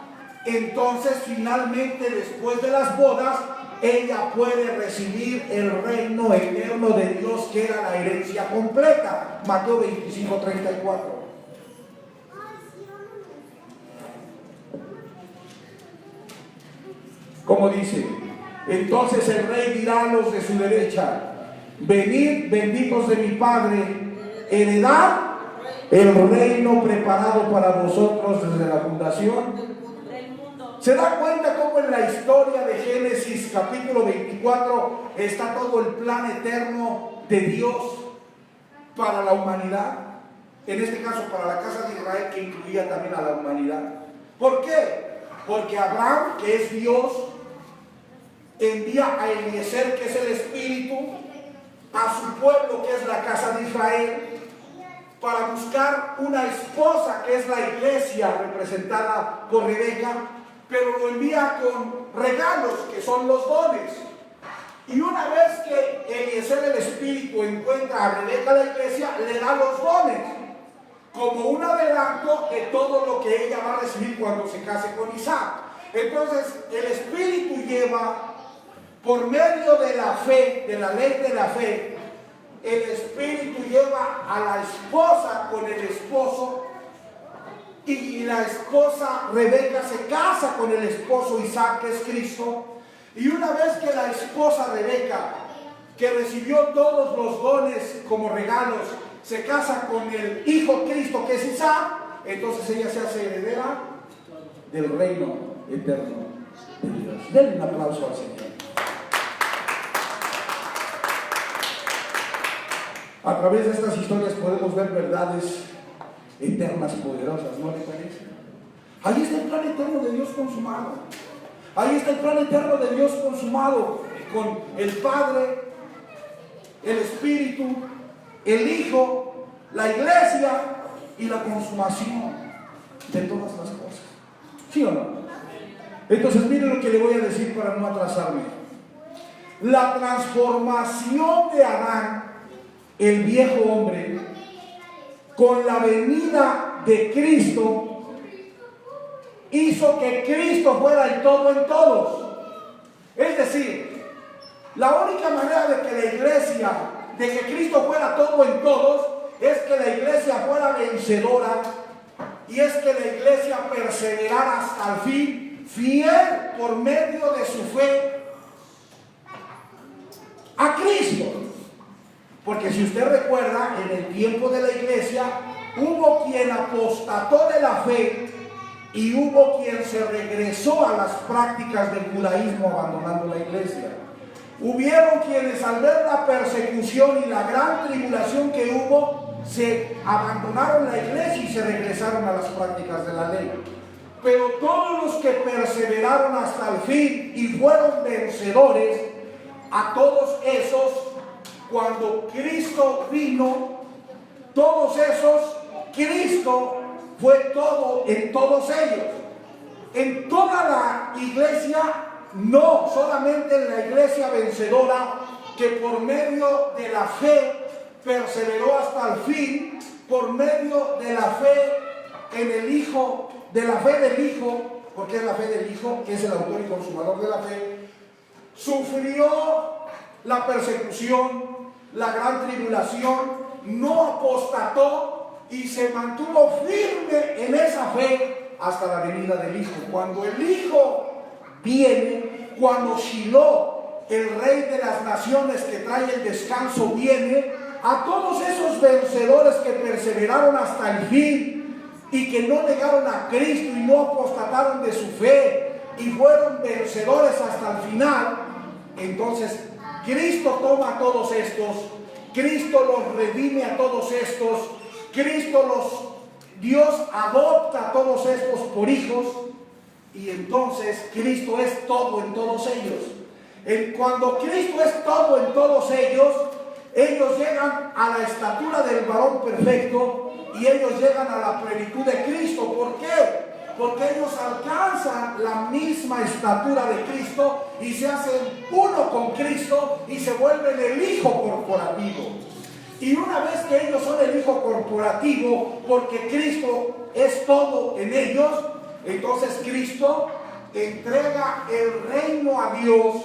entonces finalmente, después de las bodas, ella puede recibir el reino eterno de Dios, que era la herencia completa. Mateo 25:34. Como dice: entonces el rey dirá a los de su derecha: venid, benditos de mi Padre, heredad el reino preparado para vosotros desde la fundación. ¿Se da cuenta cómo en la historia de Génesis capítulo 24 está todo el plan eterno de Dios para la humanidad? En este caso para la casa de Israel, que incluía también a la humanidad. ¿Por qué? Porque Abraham, que es Dios, envía a Eliezer, que es el Espíritu, a su pueblo, que es la casa de Israel, para buscar una esposa, que es la iglesia representada por Rebeca, pero lo envía con regalos, que son los dones. Y una vez que Eliezer, el Espíritu, encuentra a Rebeca, la iglesia, le da los dones como un adelanto de todo lo que ella va a recibir cuando se case con Isaac. Entonces el Espíritu lleva, por medio de la fe, de la ley de la fe, el Espíritu lleva a la esposa con el esposo, y la esposa Rebeca se casa con el esposo Isaac, que es Cristo. Y una vez que la esposa Rebeca, que recibió todos los dones como regalos, se casa con el hijo Cristo, que es Isaac, entonces ella se hace heredera del reino eterno de Dios. Denle un aplauso al Señor. A través de estas historias podemos ver verdades eternas, poderosas, ¿no le parece? Ahí está el plan eterno de Dios consumado. Ahí está el plan eterno de Dios consumado con el Padre, el Espíritu, el Hijo, la Iglesia y la consumación de todas las cosas. ¿Sí o no? Entonces miren lo que le voy a decir para no atrasarme. La transformación de Adán, el viejo hombre, con la venida de Cristo, hizo que Cristo fuera el todo en todos. Es decir, la única manera de que la iglesia, de que Cristo fuera todo en todos, es que la iglesia fuera vencedora y es que la iglesia perseverara hasta el fin, fiel por medio de su fe a Cristo. Porque si usted recuerda, en el tiempo de la iglesia hubo quien apostató de la fe y hubo quien se regresó a las prácticas del judaísmo abandonando la iglesia. Hubieron quienes al ver la persecución y la gran tribulación que hubo, se abandonaron la iglesia y se regresaron a las prácticas de la ley. Pero todos los que perseveraron hasta el fin y fueron vencedores, a todos esos, cuando Cristo vino, todos esos, Cristo fue todo en todos ellos. En toda la iglesia, no, solamente en la iglesia vencedora, que por medio de la fe perseveró hasta el fin, por medio de la fe en el Hijo, de la fe del Hijo, porque es la fe del Hijo, que es el autor y consumador de la fe, sufrió la persecución, la gran tribulación, no apostató y se mantuvo firme en esa fe hasta la venida del Hijo. Cuando el Hijo viene, cuando Shiloh, el Rey de las naciones que trae el descanso, viene, a todos esos vencedores que perseveraron hasta el fin y que no negaron a Cristo y no apostataron de su fe y fueron vencedores hasta el final, entonces Cristo toma a todos estos, Cristo los redime a todos estos, Dios adopta a todos estos por hijos, y entonces Cristo es todo en todos ellos. Cuando Cristo es todo en todos ellos llegan a la estatura del varón perfecto y ellos llegan a la plenitud de Cristo. ¿Por qué? Porque ellos alcanzan la misma estatura de Cristo y se hacen uno con Cristo y se vuelven el Hijo corporativo. Y una vez que ellos son el Hijo corporativo, porque Cristo es todo en ellos, entonces Cristo entrega el reino a Dios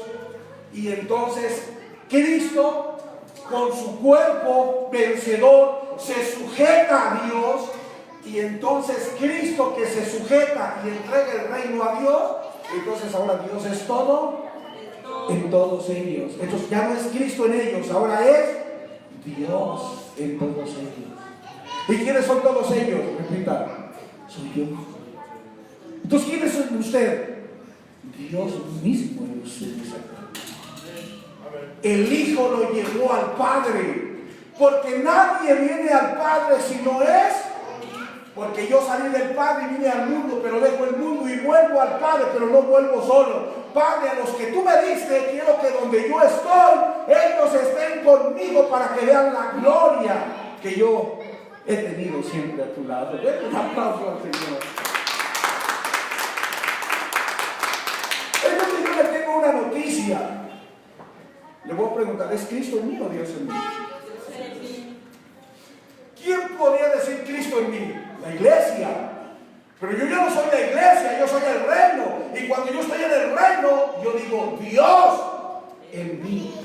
y entonces Cristo con su cuerpo vencedor se sujeta a Dios. Y entonces Cristo, que se sujeta y entrega el reino a Dios, entonces ahora Dios es todo en todos ellos. Entonces ya no es Cristo en ellos, ahora es Dios en todos ellos. ¿Y quiénes son todos ellos? Repita, soy yo. Entonces, ¿quién es usted? Dios mismo en ustedes. El Hijo lo llevó al Padre, porque nadie viene al Padre si no es. Porque yo salí del Padre y vine al mundo, pero dejo el mundo y vuelvo al Padre, pero no vuelvo solo. Padre, a los que tú me diste, quiero que donde yo estoy, ellos estén conmigo para que vean la gloria que yo he tenido siempre a tu lado. Denle un aplauso al Señor. Entonces yo le tengo una noticia. Le voy a preguntar, ¿es Cristo en mí o Dios en mí? ¿Quién podría decir Cristo en mí? La iglesia. Pero yo ya no soy la iglesia, yo soy el reino. Y cuando yo estoy en el reino, yo digo, Dios en mí.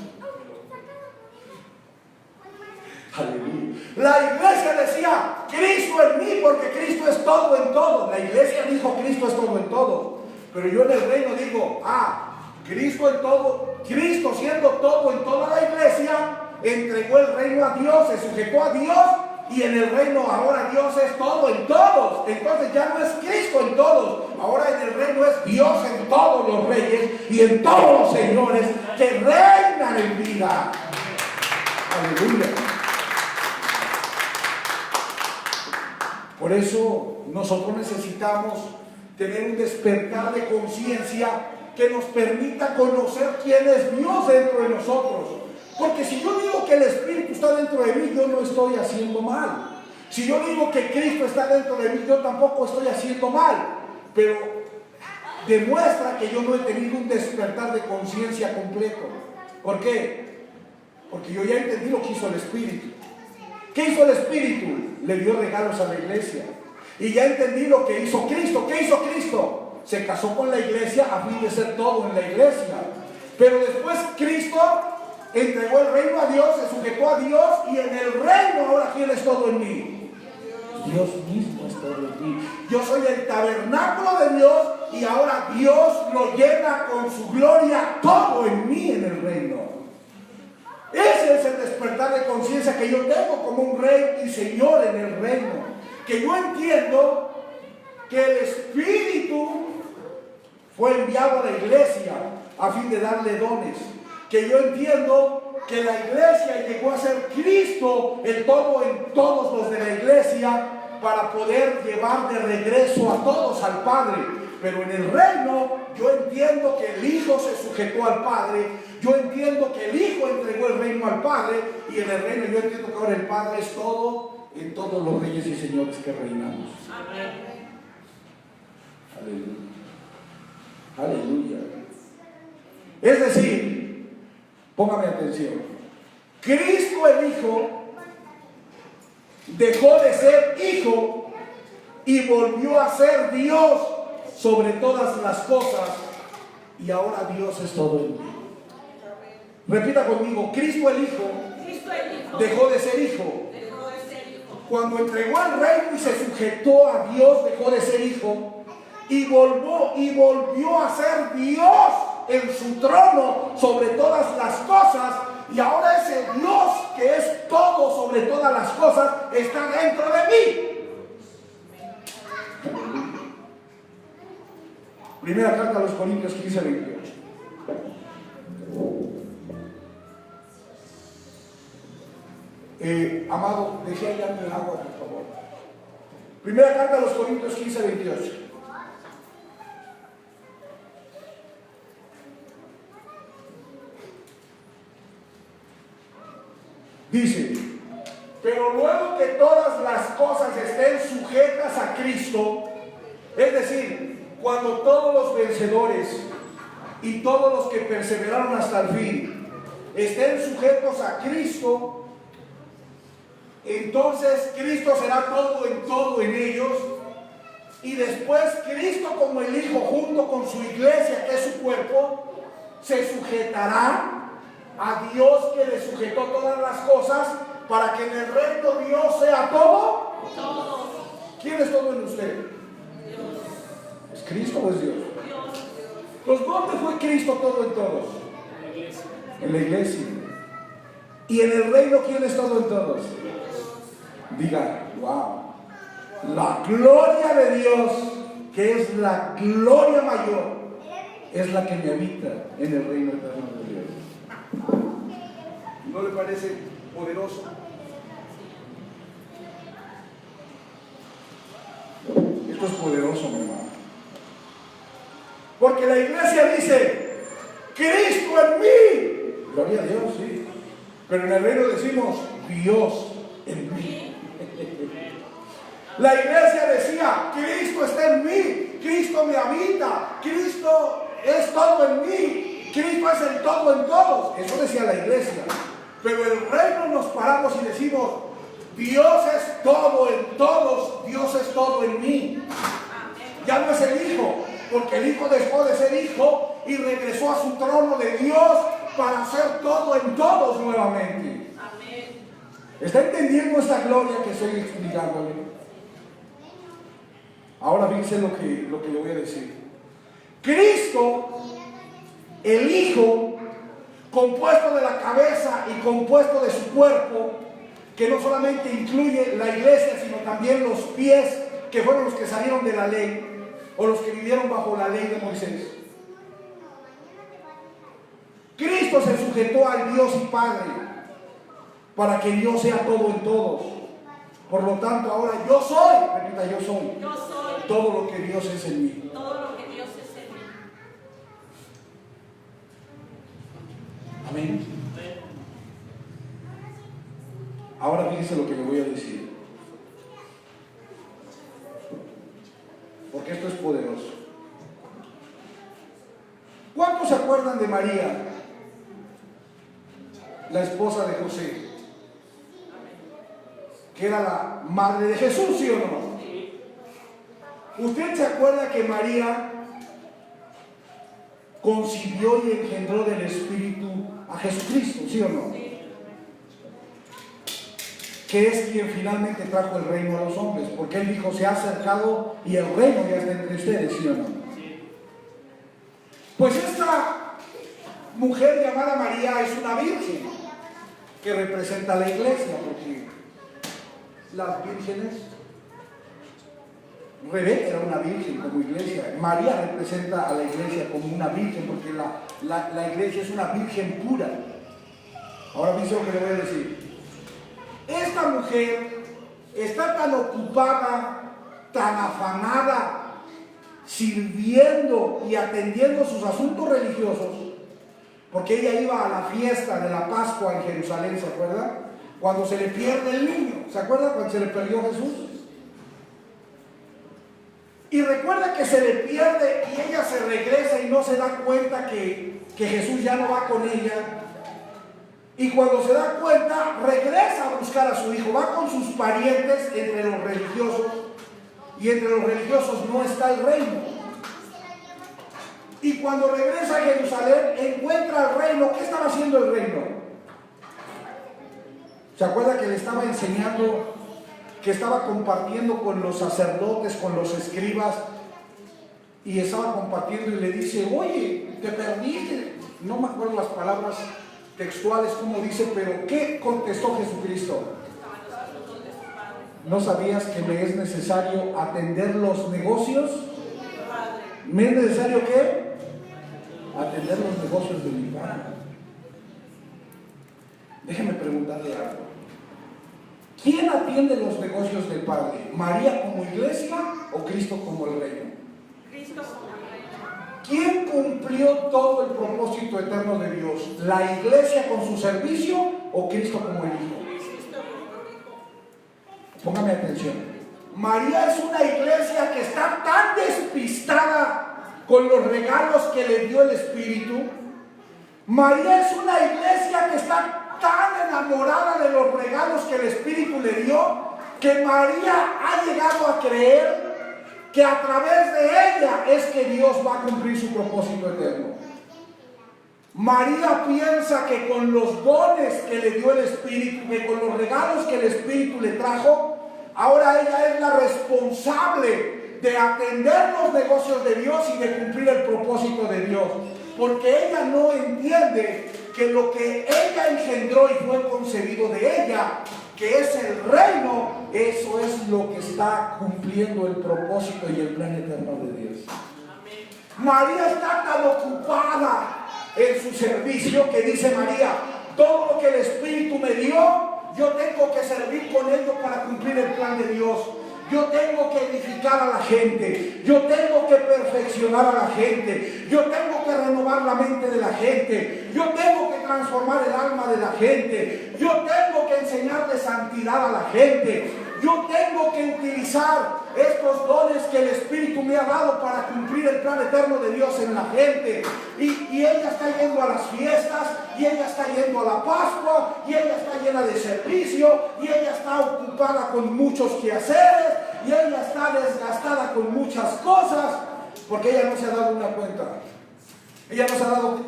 Aleluya. La iglesia decía, Cristo en mí, porque Cristo es todo en todo. La iglesia dijo, Cristo es todo en todo. Pero yo en el reino digo, Cristo en todo, Cristo siendo todo en toda la iglesia, entregó el reino a Dios, se sujetó a Dios Y en el reino ahora Dios es todo en todos. Entonces ya no es Cristo en todos. Ahora en el reino es Dios en todos los reyes y en todos los señores que reinan en vida. Aleluya. Por eso nosotros necesitamos tener un despertar de conciencia que nos permita conocer quién es Dios dentro de nosotros. Porque si yo digo que el Espíritu está dentro de mí, yo no estoy haciendo mal. Si yo digo que Cristo está dentro de mí, yo tampoco estoy haciendo mal. Pero demuestra que yo no he tenido un despertar de conciencia completo. ¿Por qué? Porque yo ya entendí lo que hizo el Espíritu. ¿Qué hizo el Espíritu? Le dio regalos a la iglesia. Y ya entendí lo que hizo Cristo. ¿Qué hizo Cristo? Se casó con la iglesia a fin de ser todo en la iglesia. Pero después Cristo entregó el reino a Dios, se sujetó a Dios, y en el reino ahora ¿quién es todo en mí? Dios mismo es todo en mí. Yo soy el tabernáculo de Dios y ahora Dios lo llena con su gloria todo en mí en el reino. Ese es el despertar de conciencia que yo tengo como un rey y señor en el reino. Que yo entiendo que el Espíritu fue enviado a la iglesia a fin de darle dones. Que yo entiendo que la iglesia llegó a ser Cristo el todo en todos los de la iglesia para poder llevar de regreso a todos al Padre. Pero en el reino yo entiendo que el Hijo se sujetó al Padre, yo entiendo que el Hijo entregó el reino al Padre, y en el reino yo entiendo que ahora el Padre es todo en todos los reyes y señores que reinamos. Amén. Aleluya. Aleluya. Es decir, póngame atención, Cristo el Hijo dejó de ser Hijo y volvió a ser Dios sobre todas las cosas, y ahora Dios es todo en mí. Repita conmigo, Cristo el Hijo dejó de ser Hijo. Cuando entregó el reino y se sujetó a Dios, dejó de ser Hijo y volvió a ser Dios en su trono sobre todas las cosas, y ahora ese Dios que es todo sobre todas las cosas está dentro de mí. Primera carta a los Corintios 15:28. Amado, deje allá mi agua, por favor. Primera carta a los Corintios 15:28. Dice: pero luego que todas las cosas estén sujetas a Cristo, es decir, cuando todos los vencedores y todos los que perseveraron hasta el fin estén sujetos a Cristo, entonces Cristo será todo en ellos, y después Cristo como el Hijo junto con su iglesia, que es su cuerpo, se sujetará a Dios que le sujetó todas las cosas, para que en el reino Dios sea todo. ¿Quién es todo en usted? Dios. ¿Es Cristo o es Dios? Pues ¿dónde fue Cristo todo en todos? En la iglesia. En la iglesia. ¿Y en el reino quién es todo en todos? Diga, wow. La gloria de Dios, que es la gloria mayor, es la que me habita en el reino eterno de Dios. ¿No le parece poderoso? Esto es poderoso, mi hermano. Porque la iglesia dice: Cristo en mí. Gloria a Dios, sí. Pero en el reino decimos: Dios en mí. La iglesia decía: Cristo está en mí, Cristo me habita, Cristo es todo en mí, Cristo es el todo en todos. Eso decía la iglesia. Pero el reino nos paramos y decimos: Dios es todo en todos, Dios es todo en mí. Ya no es el Hijo, porque el Hijo dejó de ser Hijo y regresó a su trono de Dios para hacer todo en todos nuevamente. ¿Está entendiendo esta gloria que estoy explicándole? Ahora fíjense lo que le voy a decir. Cristo, el Hijo, compuesto de la cabeza y compuesto de su cuerpo, que no solamente incluye la iglesia, sino también los pies, que fueron los que salieron de la ley, o los que vivieron bajo la ley de Moisés. Cristo se sujetó al Dios y Padre para que Dios sea todo en todos. Por lo tanto, ahora yo soy, repita, yo soy todo lo que Dios es en mí. Todo lo que Dios es en mí. Amén. Ahora fíjense lo que le voy a decir, porque esto es poderoso. ¿Cuántos se acuerdan de María, la esposa de José, que era la madre de Jesús, sí o no? ¿Usted se acuerda que María concibió y engendró del Espíritu a Jesucristo, sí o no? Que es quien finalmente trajo el reino a los hombres, porque Él dijo, se ha acercado y el reino ya está entre ustedes, ¿sí o no? Pues esta mujer llamada María es una virgen que representa a la iglesia, porque las vírgenes, Rebeca era una virgen como iglesia, María representa a la iglesia como una virgen, porque la iglesia es una virgen pura. Ahora fíjense lo que le voy a decir. Esta mujer está tan ocupada, tan afanada, sirviendo y atendiendo sus asuntos religiosos, porque ella iba a la fiesta de la Pascua en Jerusalén, ¿se acuerda? Cuando se le pierde el niño, ¿se acuerda cuando se le perdió Jesús? Y recuerda que se le pierde y ella se regresa y no se da cuenta que Jesús ya no va con ella. Y cuando se da cuenta, regresa a buscar a su hijo, va con sus parientes entre los religiosos, y entre los religiosos no está el reino. Y cuando regresa a Jerusalén, encuentra el reino. ¿Qué estaba haciendo el reino? ¿Se acuerda que le estaba enseñando, que estaba compartiendo con los sacerdotes, con los escribas, y estaba compartiendo y le dice, oye, te perdiste? No me acuerdo las palabras textuales como dice, pero ¿qué contestó Jesucristo? ¿No sabías que me es necesario atender los negocios? ¿Me es necesario qué? Atender los negocios de mi Padre. Déjeme preguntarle algo. ¿Quién atiende los negocios del Padre? ¿María como iglesia o Cristo como el reino? Cristo como el reino. ¿Quién cumplió todo el propósito eterno de Dios? ¿La iglesia con su servicio o Cristo como el Hijo? Póngame atención. María es una iglesia que está tan despistada con los regalos que le dio el Espíritu. María es una iglesia que está tan enamorada de los regalos que el Espíritu le dio, que María ha llegado a creer que a través de ella es que Dios va a cumplir su propósito eterno. María piensa que con los dones que le dio el Espíritu, que con los regalos que el Espíritu le trajo, ahora ella es la responsable de atender los negocios de Dios y de cumplir el propósito de Dios. Porque ella no entiende que lo que ella engendró y fue concebido de ella, que es el reino, eso es lo que está cumpliendo el propósito y el plan eterno de Dios. María está tan ocupada en su servicio que dice María, todo lo que el Espíritu me dio, yo tengo que servir con ello para cumplir el plan de Dios. Yo tengo que edificar a la gente, yo tengo que perfeccionar a la gente, yo tengo que renovar la mente de la gente, yo tengo que transformar el alma de la gente, yo tengo que enseñarle santidad a la gente, yo tengo que utilizar estos dones que el Espíritu me ha dado para cumplir el plan eterno de Dios en la gente. Y ella está yendo a las fiestas, y ella está yendo a la Pascua, y ella está llena de servicio, y ella está ocupada con muchos quehaceres, y ella está desgastada con muchas cosas, porque ella no se ha dado una cuenta. Ella no se ha dado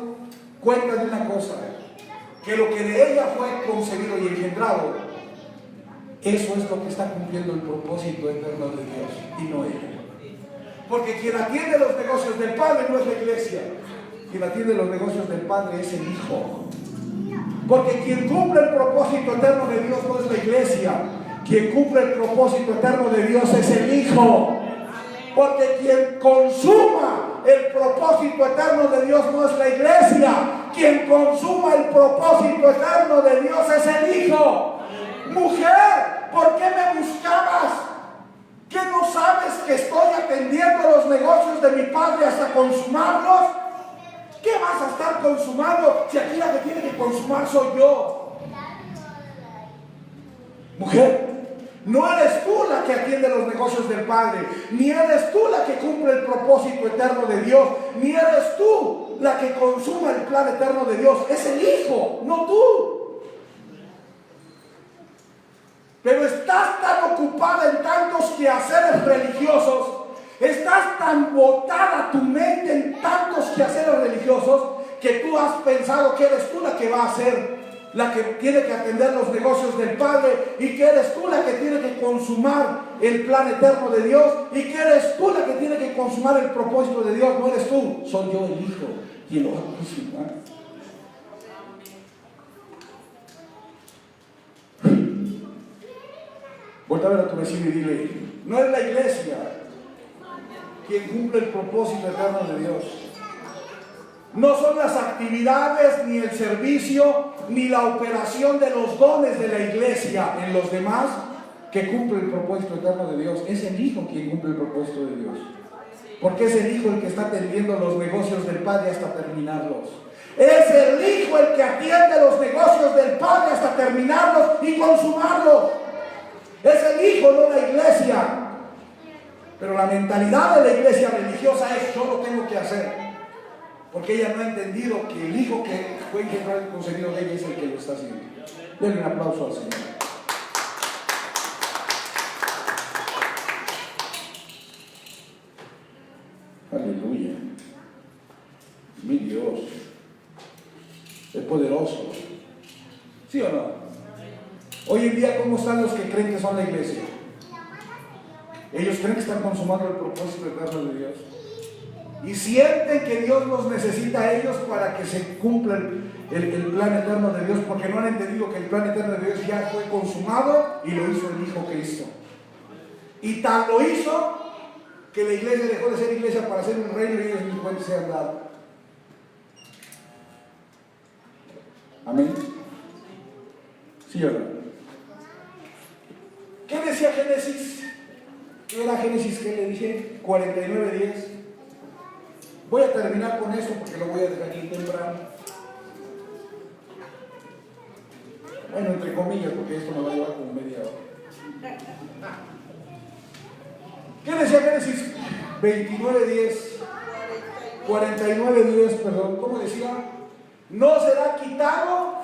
cuenta de una cosa, que lo que de ella fue concebido y engendrado, eso es lo que está cumpliendo el propósito eterno de Dios, y no ella. Porque quien atiende los negocios del Padre no es la iglesia, quien atiende los negocios del Padre es el Hijo. Porque quien cumple el propósito eterno de Dios no es la iglesia. Quien cumple el propósito eterno de Dios es el Hijo. Porque quien consuma el propósito eterno de Dios no es la iglesia. Quien consuma el propósito eterno de Dios es el Hijo. Mujer, ¿por qué me buscabas? ¿Qué no sabes que estoy atendiendo los negocios de mi Padre hasta consumarlos? ¿Qué vas a estar consumando si aquí la que tiene que consumar soy yo? Mujer, no eres tú la que atiende los negocios del Padre, ni eres tú la que cumple el propósito eterno de Dios, ni eres tú la que consuma el plan eterno de Dios. Es el Hijo, no tú. Pero estás tan ocupada en tantos quehaceres religiosos, estás tan botada tu mente en tantos quehaceres religiosos, que tú has pensado que eres tú la que va a hacer, la que tiene que atender los negocios del Padre, y que eres tú la que tiene que consumar el plan eterno de Dios, y que eres tú la que tiene que consumar el propósito de Dios. No eres tú, soy yo el Hijo quien lo va a consumar. Vuelta a ver a tu vecino y dile: no es la iglesia quien cumple el propósito eterno de Dios. No son las actividades, ni el servicio, ni la operación de los dones de la iglesia en los demás que cumple el propósito eterno de Dios. Es el Hijo quien cumple el propósito de Dios. Porque es el Hijo el que está atendiendo los negocios del Padre hasta terminarlos. Es el Hijo el que atiende los negocios del Padre hasta terminarlos y consumarlos. Es el Hijo, no la iglesia. Pero la mentalidad de la iglesia religiosa es: yo lo tengo que hacer. Porque ella no ha entendido que el Hijo que fue engendrado y concebido de ella es el que lo está haciendo. Denle un aplauso al Señor. Aleluya. Mi Dios es poderoso. ¿Sí o no? Hoy en día, ¿cómo están los que creen que son la iglesia? Ellos creen que están consumando el propósito eterno de Dios. Y sienten que Dios los necesita a ellos para que se cumpla el plan eterno de Dios, porque no han entendido que el plan eterno de Dios ya fue consumado y lo hizo el Hijo Cristo. Y tan lo hizo que la iglesia dejó de ser iglesia para ser un reino, y ellos ni cuenta se han dado. Amén. ¿Sí o no? ¿Qué decía Génesis? ¿Qué era Génesis? ¿Qué le dije? 49:10. Voy a terminar con esto porque lo voy a dejar aquí temprano. Bueno, entre comillas, porque esto me va a llevar como media hora. ¿Qué decía Génesis 29:10? 49:10, perdón. ¿Cómo decía? No será quitado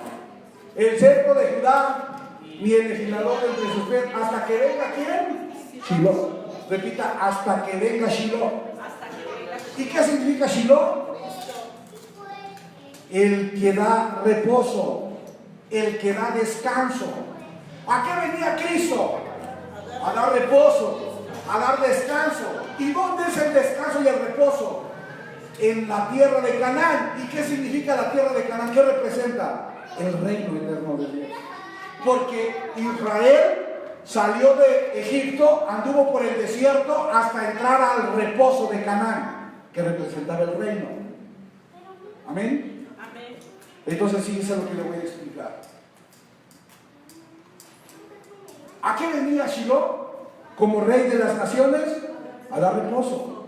el cetro de Judá, ni el legislador entre sus pies, hasta que venga ¿quién? Shiloh. Repita: hasta que venga Shiloh. ¿Y qué significa Shiloh? El que da reposo, el que da descanso. ¿A qué venía Cristo? A dar reposo, a dar descanso. ¿Y dónde es el descanso y el reposo? En la tierra de Canaán. ¿Y qué significa la tierra de Canaán? ¿Qué representa? El reino eterno de Dios. Porque Israel salió de Egipto, anduvo por el desierto hasta entrar al reposo de Canaán, que representaba el reino. Amén. Amén. Entonces sí, eso es lo que le voy a explicar. ¿A qué venía Shiloh como rey de las naciones? A dar reposo.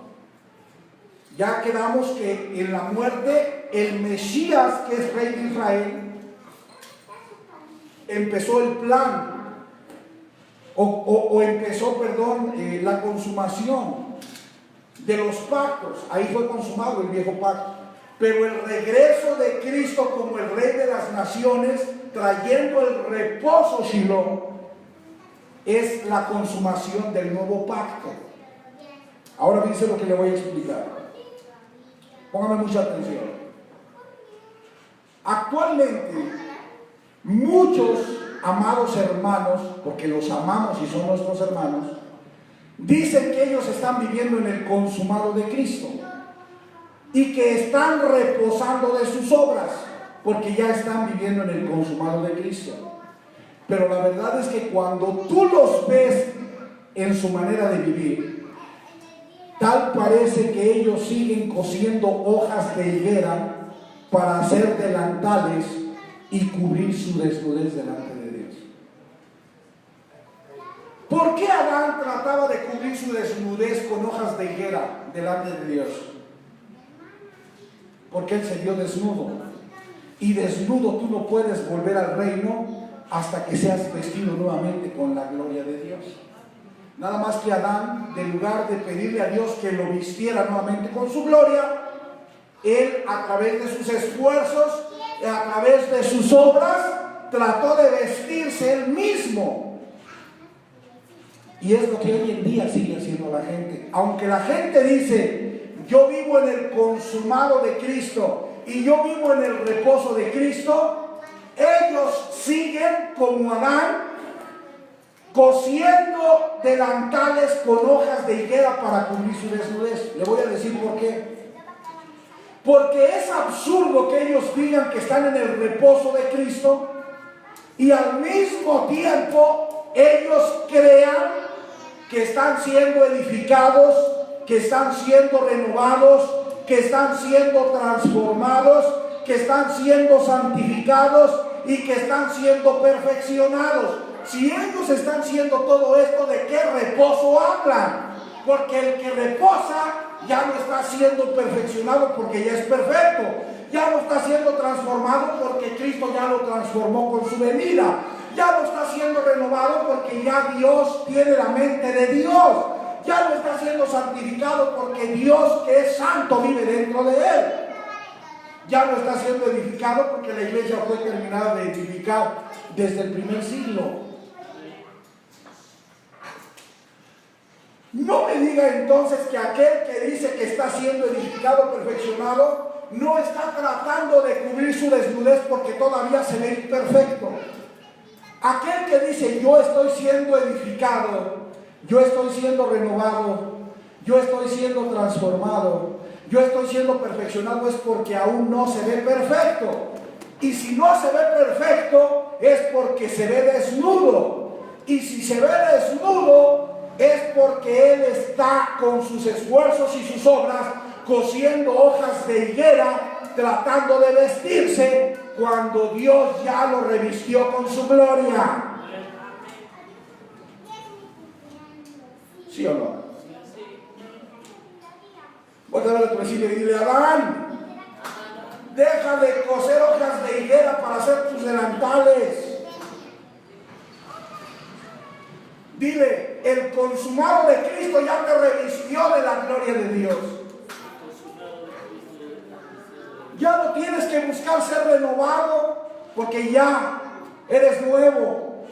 Ya quedamos que en la muerte el Mesías, que es rey de Israel, empezó el plan, la consumación de los pactos. Ahí fue consumado el viejo pacto. Pero el regreso de Cristo como el Rey de las Naciones, trayendo el reposo Shiloh, es la consumación del nuevo pacto. Ahora dice lo que le voy a explicar. Póngame mucha atención. Actualmente, muchos amados hermanos, porque los amamos y son nuestros hermanos, dicen que ellos están viviendo en el consumado de Cristo y que están reposando de sus obras. porque ya están viviendo en el consumado de Cristo. Pero la verdad es que cuando tú los ves en su manera de vivir, tal parece que ellos siguen cosiendo hojas de higuera para hacer delantales y cubrir su desnudez delante de Dios. ¿Por qué Adán trataba de cubrir su desnudez con hojas de higuera delante de Dios? Porque él se vio desnudo. Y desnudo tú no puedes volver al reino hasta que seas vestido nuevamente con la gloria de Dios. Nada más que Adán, en lugar de pedirle a Dios que lo vistiera nuevamente con su gloria, él a través de sus esfuerzos, a través de sus obras, trató de vestirse él mismo. Y es lo que hoy en día sigue haciendo la gente. Aunque la gente dice, yo vivo en el consumado de Cristo y yo vivo en el reposo de Cristo, ellos siguen como Adán, cosiendo delantales con hojas de higuera para cubrir su desnudez. Le voy a decir por qué. Porque es absurdo que ellos digan que están en el reposo de Cristo y al mismo tiempo ellos crean que están siendo edificados, que están siendo renovados, que están siendo transformados, que están siendo santificados y que están siendo perfeccionados. Si ellos están haciendo todo esto, ¿de qué reposo hablan? Porque el que reposa ya no está siendo perfeccionado porque ya es perfecto. Ya no está siendo transformado porque Cristo ya lo transformó con su venida. Ya no está siendo renovado porque ya Dios tiene la mente de Dios. Ya no está siendo santificado porque Dios, que es santo, vive dentro de él. Ya no está siendo edificado porque la iglesia fue terminada de edificar desde el primer siglo. No me diga entonces que aquel que dice que está siendo edificado, perfeccionado, no está tratando de cubrir su desnudez porque todavía se ve imperfecto. Aquel que dice, yo estoy siendo edificado, yo estoy siendo renovado, yo estoy siendo transformado, yo estoy siendo perfeccionado, es porque aún no se ve perfecto. Y si no se ve perfecto, es porque se ve desnudo. Y si se ve desnudo, es porque él está con sus esfuerzos y sus obras cosiendo hojas de higuera, tratando de vestirse cuando Dios ya lo revistió con su gloria. ¿Sí o no? Voy a ver a tu vecino y dile, Adán, deja de coser hojas de higuera para hacer tus delantales. Dile, el consumado de Cristo ya te revistió de la gloria de Dios. Ya no tienes que buscar ser renovado porque ya eres nuevo.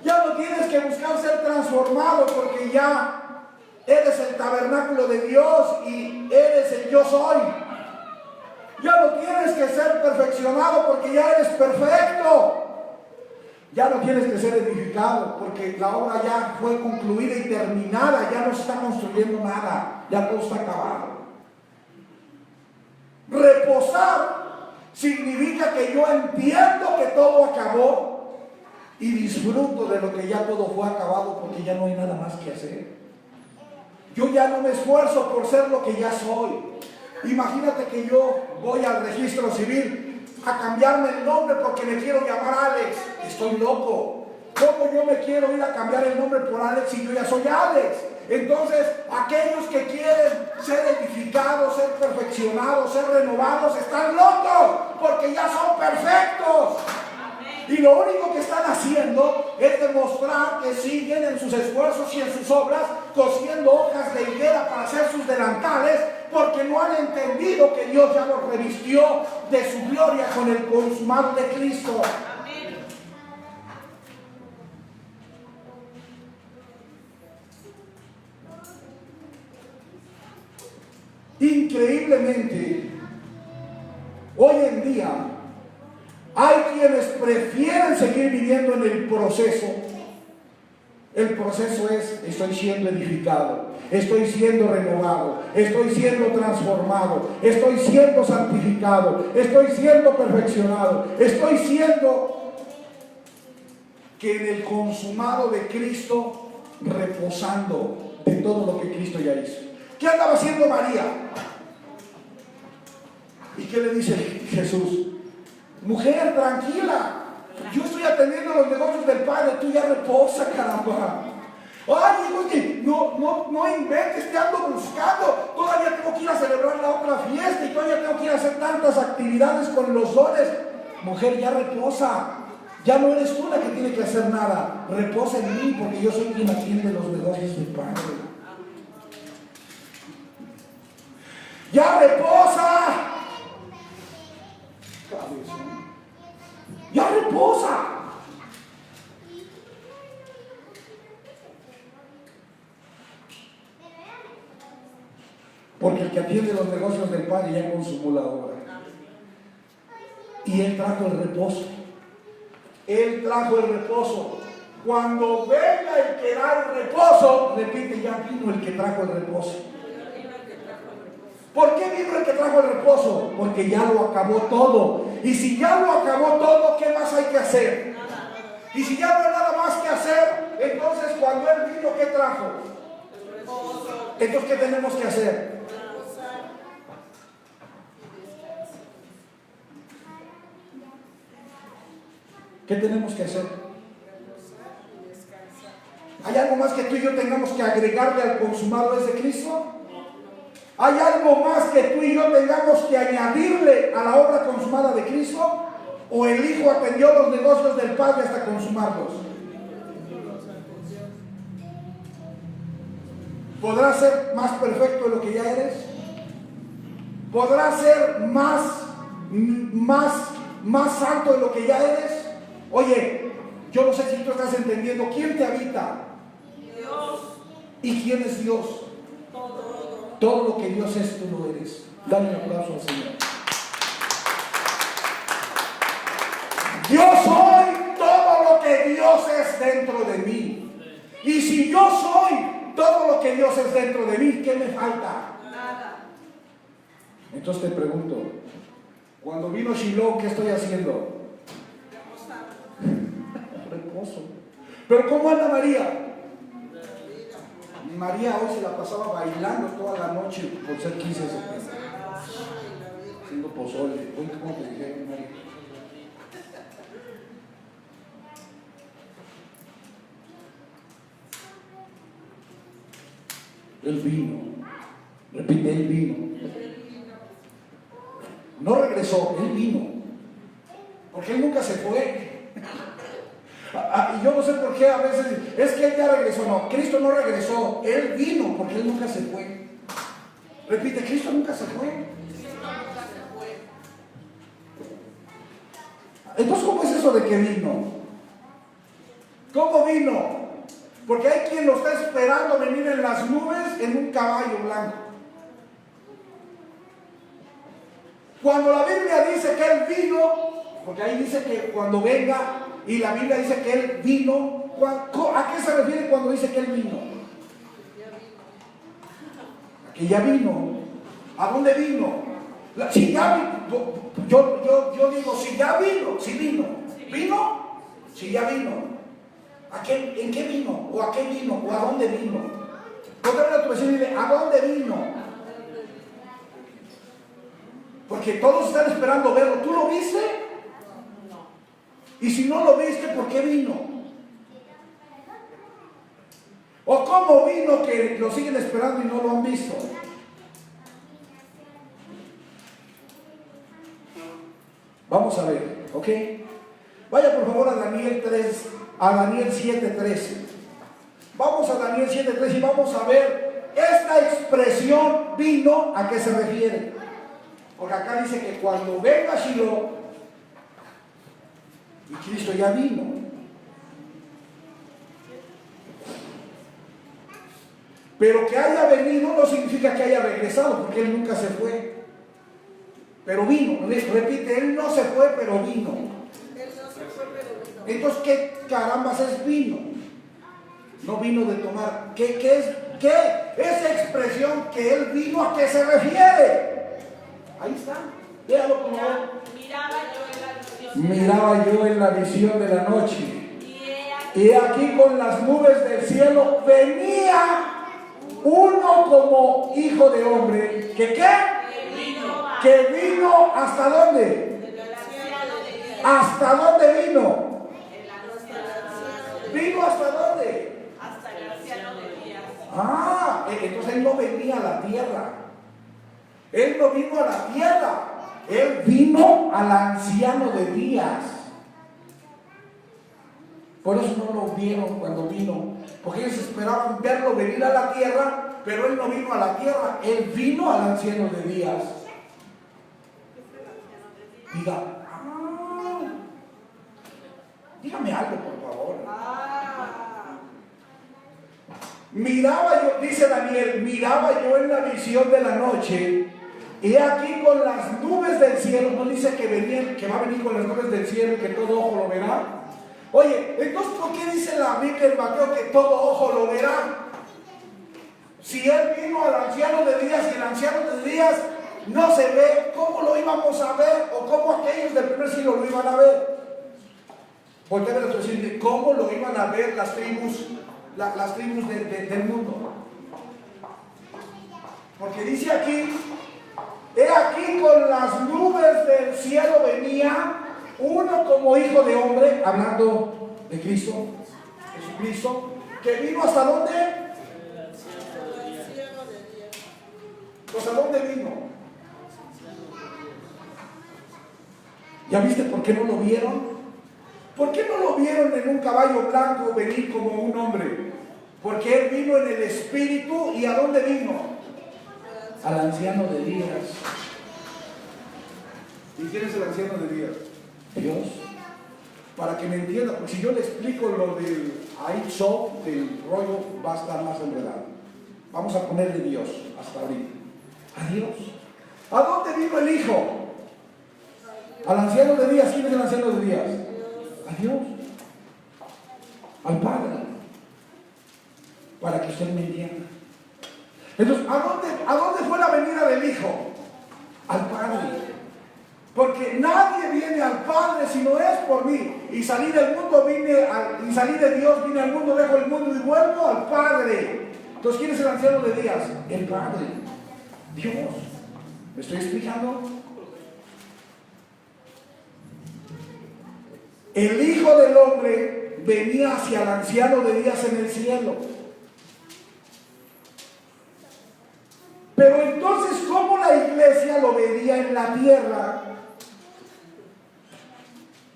Ya no tienes que buscar ser transformado porque ya eres el tabernáculo de Dios y eres el yo soy. Ya no tienes que ser perfeccionado porque ya eres perfecto. Ya no tienes que ser edificado porque la obra ya fue concluida y terminada. Ya no se está construyendo nada. Ya todo está acabado. Reposar significa que yo entiendo que todo acabó y disfruto de lo que ya todo fue acabado porque ya no hay nada más que hacer. Yo ya no me esfuerzo por ser lo que ya soy. Imagínate que yo voy al registro civil a cambiarme el nombre porque me quiero llamar Alex. Estoy loco. ¿Cómo yo me quiero ir a cambiar el nombre por Alex si yo ya soy Alex? Entonces, aquellos que quieren ser edificados, ser perfeccionados, ser renovados, están locos porque ya son perfectos. Y lo único que están haciendo es demostrar que siguen en sus esfuerzos y en sus obras cosiendo hojas de higuera para hacer sus delantales, porque no han entendido que Dios ya los revistió de su gloria con el consumado de Cristo. Amén. Increíblemente, hoy en día hay quienes prefieren seguir viviendo en el proceso. El proceso es, estoy siendo edificado. estoy siendo renovado, estoy siendo transformado, estoy siendo santificado, estoy siendo perfeccionado, estoy siendo que en el consumado de Cristo, reposando de todo lo que Cristo ya hizo. ¿Qué andaba haciendo María? ¿Y qué le dice Jesús? Mujer, tranquila, yo estoy atendiendo los negocios del Padre, tú ya reposa, caramba. Ay, oye, no inventes, te ando buscando. Todavía tengo que ir a celebrar la otra fiesta y todavía tengo que ir a hacer tantas actividades con los dones. Mujer, ya reposa. Ya no eres tú la que tiene que hacer nada. Reposa en mí, porque yo soy quien atiende los negocios del Padre. Ya reposa. Ya reposa. Porque el que atiende los negocios del Padre ya consumó la obra. Y Él trajo el reposo. Él trajo el reposo. Cuando venga el que da el reposo, repite, ya vino el que trajo el reposo. ¿Por qué vino el que trajo el reposo? Porque ya lo acabó todo. Y si ya lo acabó todo, ¿qué más hay que hacer? Y si ya no hay nada más que hacer, entonces cuando Él vino, ¿qué trajo? Entonces, ¿qué tenemos que hacer? ¿Qué tenemos que hacer? ¿Hay algo más que tú y yo tengamos que agregarle al consumado de Cristo? ¿Hay algo más que tú y yo tengamos que añadirle a la obra consumada de Cristo? ¿O el Hijo atendió los negocios del Padre hasta consumarlos? ¿Podrás ser más perfecto de lo que ya eres? ¿Podrás ser más santo de lo que ya eres? Oye, yo no sé si tú estás entendiendo. ¿Quién te habita? Dios. ¿Y quién es Dios? Todo lo que Dios es, tú lo eres. Dale un aplauso al Señor. Yo soy todo lo que Dios es dentro de mí. Y si yo soy todo lo que Dios es dentro de mí, ¿qué me falta? Nada. Entonces te pregunto, cuando vino Shiloh, ¿qué estoy haciendo? Reposo. Pero ¿cómo anda María? María hoy se la pasaba bailando toda la noche por ser 15 de septiembre. Haciendo pozole. Oye, ¿cómo te dijeron, María? Él vino. Repite, Él vino. No regresó, Él vino. Porque Él nunca se fue. Y yo no sé por qué a veces es que Él ya regresó. No, Cristo no regresó, Él vino, porque Él nunca se fue. Repite, Cristo nunca se fue. Entonces, ¿cómo es eso de que vino? ¿Cómo vino? Porque hay quien lo está esperando venir en las nubes en un caballo blanco. Cuando la Biblia dice que Él vino, porque ahí dice que cuando venga, y la Biblia dice que Él vino, ¿a qué se refiere cuando dice que Él vino? A que ya vino. ¿A dónde vino? Si ya vino, yo digo, si ya vino, si vino, ¿vino? Si ya vino. ¿En qué vino? ¿O a qué vino? ¿O a dónde vino? Póngale a tu vecino y dile, ¿a dónde vino? Porque todos están esperando verlo. ¿Tú lo viste? Y si no lo viste, ¿por qué vino? ¿O cómo vino que lo siguen esperando y no lo han visto? Vamos a ver, ¿ok? Vaya por favor a Daniel 7:13. Vamos a Daniel 7:13 y vamos a ver esta expresión vino, ¿a qué se refiere? Porque acá dice que cuando venga Shiloh, y Cristo ya vino. Pero que haya venido no significa que haya regresado, porque Él nunca se fue. Pero vino, repite, Él no se fue, pero vino. Entonces, ¿qué carambas es vino? No vino de tomar. ¿Qué es ¿qué? Esa expresión que Él vino, ¿a qué se refiere? Ahí está. Véalo por favor. Miraba yo en la visión de la noche. Y aquí con las nubes del cielo venía uno como hijo de hombre. ¿Que qué? Que vino ¿hasta dónde? ¿Hasta dónde vino? ¿Vino hasta dónde? Hasta el anciano de días. Entonces Él no venía a la tierra. Él no vino a la tierra. Él vino al anciano de días. Por eso no lo vieron cuando vino, porque ellos esperaban verlo venir a la tierra, pero Él no vino a la tierra, Él vino al anciano de días. Diga, dígame algo por favor. Miraba yo, dice Daniel, miraba yo en la visión de la noche, y aquí con las nubes del cielo, no dice que va a venir con las nubes del cielo y que todo ojo lo verá. Oye, entonces ¿por qué dice la Biblia en Mateo que todo ojo lo verá? Si Él vino al anciano de días y el anciano de días no se ve, ¿cómo lo íbamos a ver? ¿O cómo aquellos del primer siglo lo iban a ver? Porque me lo estoy diciendo, ¿cómo lo iban a ver las tribus del mundo? Porque dice aquí, he aquí con las nubes del cielo venía uno como hijo de hombre, hablando de Cristo, Jesucristo, que vino ¿hasta dónde? Pues ¿a dónde vino? ¿Ya viste por qué no lo vieron? ¿Por qué no lo vieron en un caballo blanco venir como un hombre? Porque Él vino en el Espíritu. ¿Y a dónde vino? Al anciano de días. ¿Y quién es el anciano de días? Dios. Para que me entienda, porque si yo le explico lo del show del rollo, va a estar más enredado. Vamos a ponerle Dios hasta ahorita. ¿A Dios? ¿A dónde vino el Hijo? Al anciano de días. ¿Quién es el anciano de días? A Dios. Al Padre. Para que usted me entienda. Entonces, ¿a dónde fue la venida del Hijo? Al Padre. Porque nadie viene al Padre si no es por mí. Y salí del mundo, y salí de Dios, vine al mundo, dejo el mundo y vuelvo al Padre. Entonces, ¿quién es el anciano de días? El Padre. Dios. ¿Me estoy explicando? El Hijo del Hombre venía hacia el anciano de días en el cielo. Pero entonces, ¿cómo la iglesia lo vería en la tierra?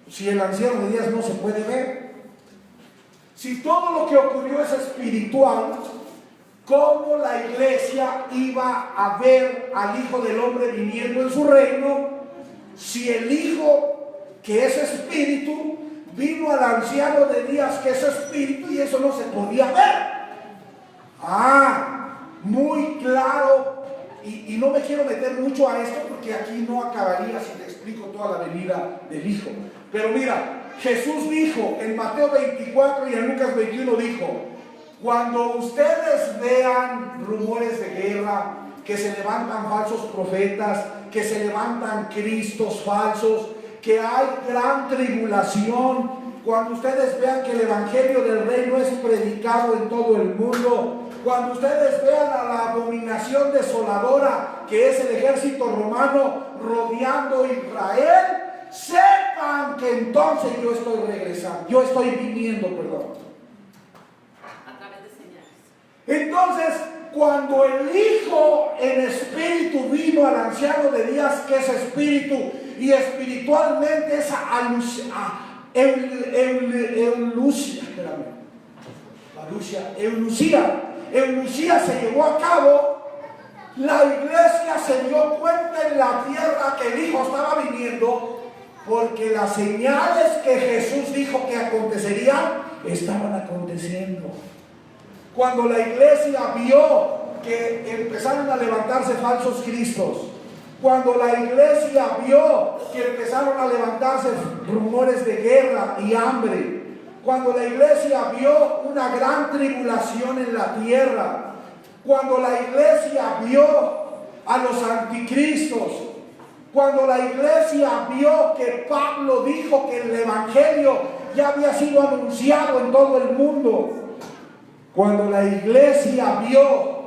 Si el anciano de días no se puede ver. Si todo lo que ocurrió es espiritual, ¿cómo la iglesia iba a ver al Hijo del Hombre viniendo en su reino? Si el Hijo, que es espíritu, vino al anciano de días, que es espíritu, y eso no se podía ver. Muy claro. Y no me quiero meter mucho a esto porque aquí no acabaría si te explico toda la venida del Hijo. Pero mira, Jesús dijo en Mateo 24 y en Lucas 21 dijo: cuando ustedes vean rumores de guerra, que se levantan falsos profetas, que se levantan cristos falsos, que hay gran tribulación, cuando ustedes vean que el evangelio del reino es predicado en todo el mundo, cuando ustedes vean a la abominación desoladora que es el ejército romano rodeando Israel, sepan que entonces yo estoy regresando, yo estoy viniendo, perdón. A través de señales. Entonces, cuando el Hijo en espíritu vino al anciano de días, que es espíritu, y espiritualmente esa eunucía se llevó a cabo, la iglesia se dio cuenta en la tierra que el Hijo estaba viniendo, porque las señales que Jesús dijo que acontecerían estaban aconteciendo. Cuando la iglesia vio que empezaron a levantarse falsos cristos, cuando la iglesia vio que empezaron a levantarse rumores de guerra y hambre, cuando la iglesia vio una gran tribulación en la tierra, Cuando la iglesia vio a los anticristos, cuando la iglesia vio que Pablo dijo que el evangelio ya había sido anunciado en todo el mundo, cuando la iglesia vio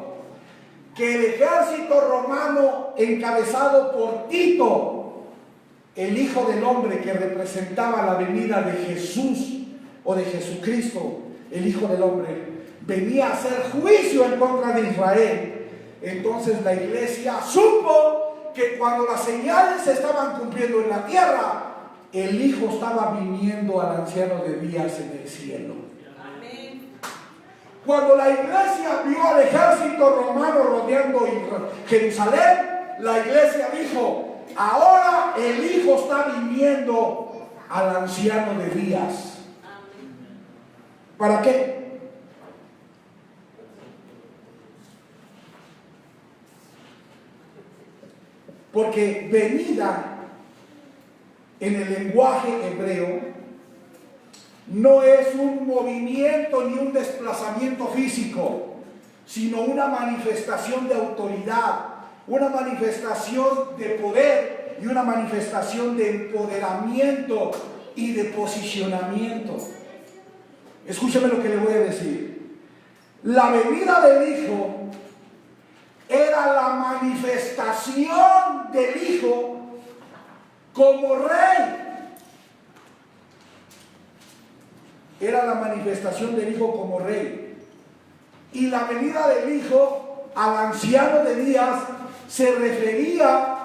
que el ejército romano encabezado por Tito, el Hijo del Hombre que representaba la venida de Jesús o de Jesucristo, el Hijo del Hombre, venía a hacer juicio en contra de Israel, entonces la iglesia supo que cuando las señales se estaban cumpliendo en la tierra, el Hijo estaba viniendo al anciano de días en el cielo. Amén. Cuando la iglesia vio al ejército romano rodeando Jerusalén, la iglesia dijo: ahora el Hijo está viniendo al anciano de días. ¿Para qué? Porque venida en el lenguaje hebreo no es un movimiento ni un desplazamiento físico, sino una manifestación de autoridad, una manifestación de poder y una manifestación de empoderamiento y de posicionamiento. Escúcheme lo que le voy a decir. La venida del Hijo era la manifestación del Hijo como Rey. Era la manifestación del Hijo como Rey. Y la venida del Hijo al anciano de días se refería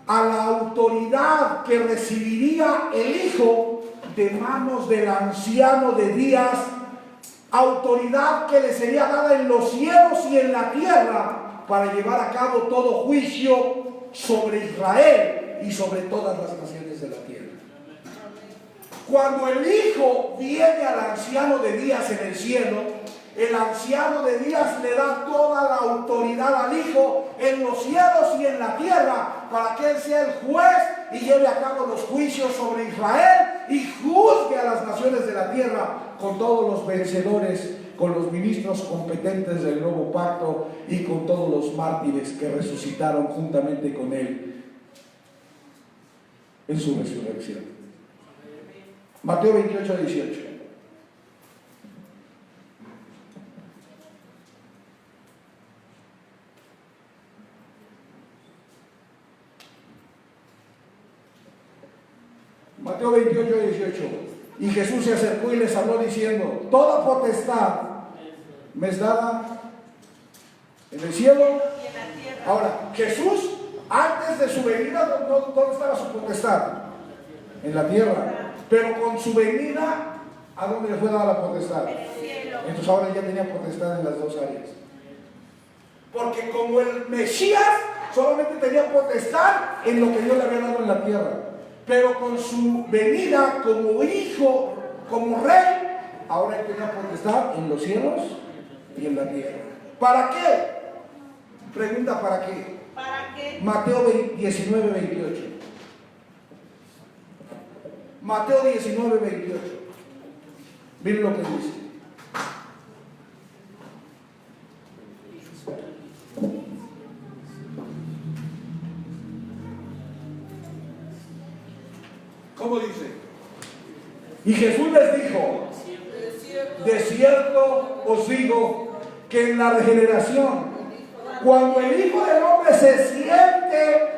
a la autoridad que recibiría el Hijo de manos del anciano de días, autoridad que le sería dada en los cielos y en la tierra para llevar a cabo todo juicio sobre Israel y sobre todas las naciones de la tierra. Cuando el Hijo viene al anciano de días en el cielo, el anciano de días le da toda la autoridad al Hijo en los cielos y en la tierra para que Él sea el juez y lleve a cabo los juicios sobre Israel y juzgue a las naciones de la tierra con todos los vencedores, con los ministros competentes del nuevo pacto y con todos los mártires que resucitaron juntamente con Él en su resurrección. Mateo 28, 18. Mateo 28, 18. Y Jesús se acercó y les habló diciendo: toda potestad me es dada en el cielo Y en la tierra. Ahora, Jesús, antes de su venida, ¿dónde estaba su potestad? En la tierra. Pero con su venida, ¿a dónde le fue dada la potestad? En el cielo. Entonces ahora ya tenía potestad en las dos áreas. Porque como el Mesías solamente tenía potestad en lo que Dios le había dado en la tierra. Pero con su venida como hijo, como rey, ahora él tenía potestad en los cielos y en la tierra. ¿Para qué? Pregunta, ¿para qué? ¿Para qué? Mateo 19, 28. Mateo 19, 28. Miren lo que dice. ¿Cómo dice? Y Jesús les dijo: de cierto os digo que en la regeneración, cuando el Hijo del Hombre se siente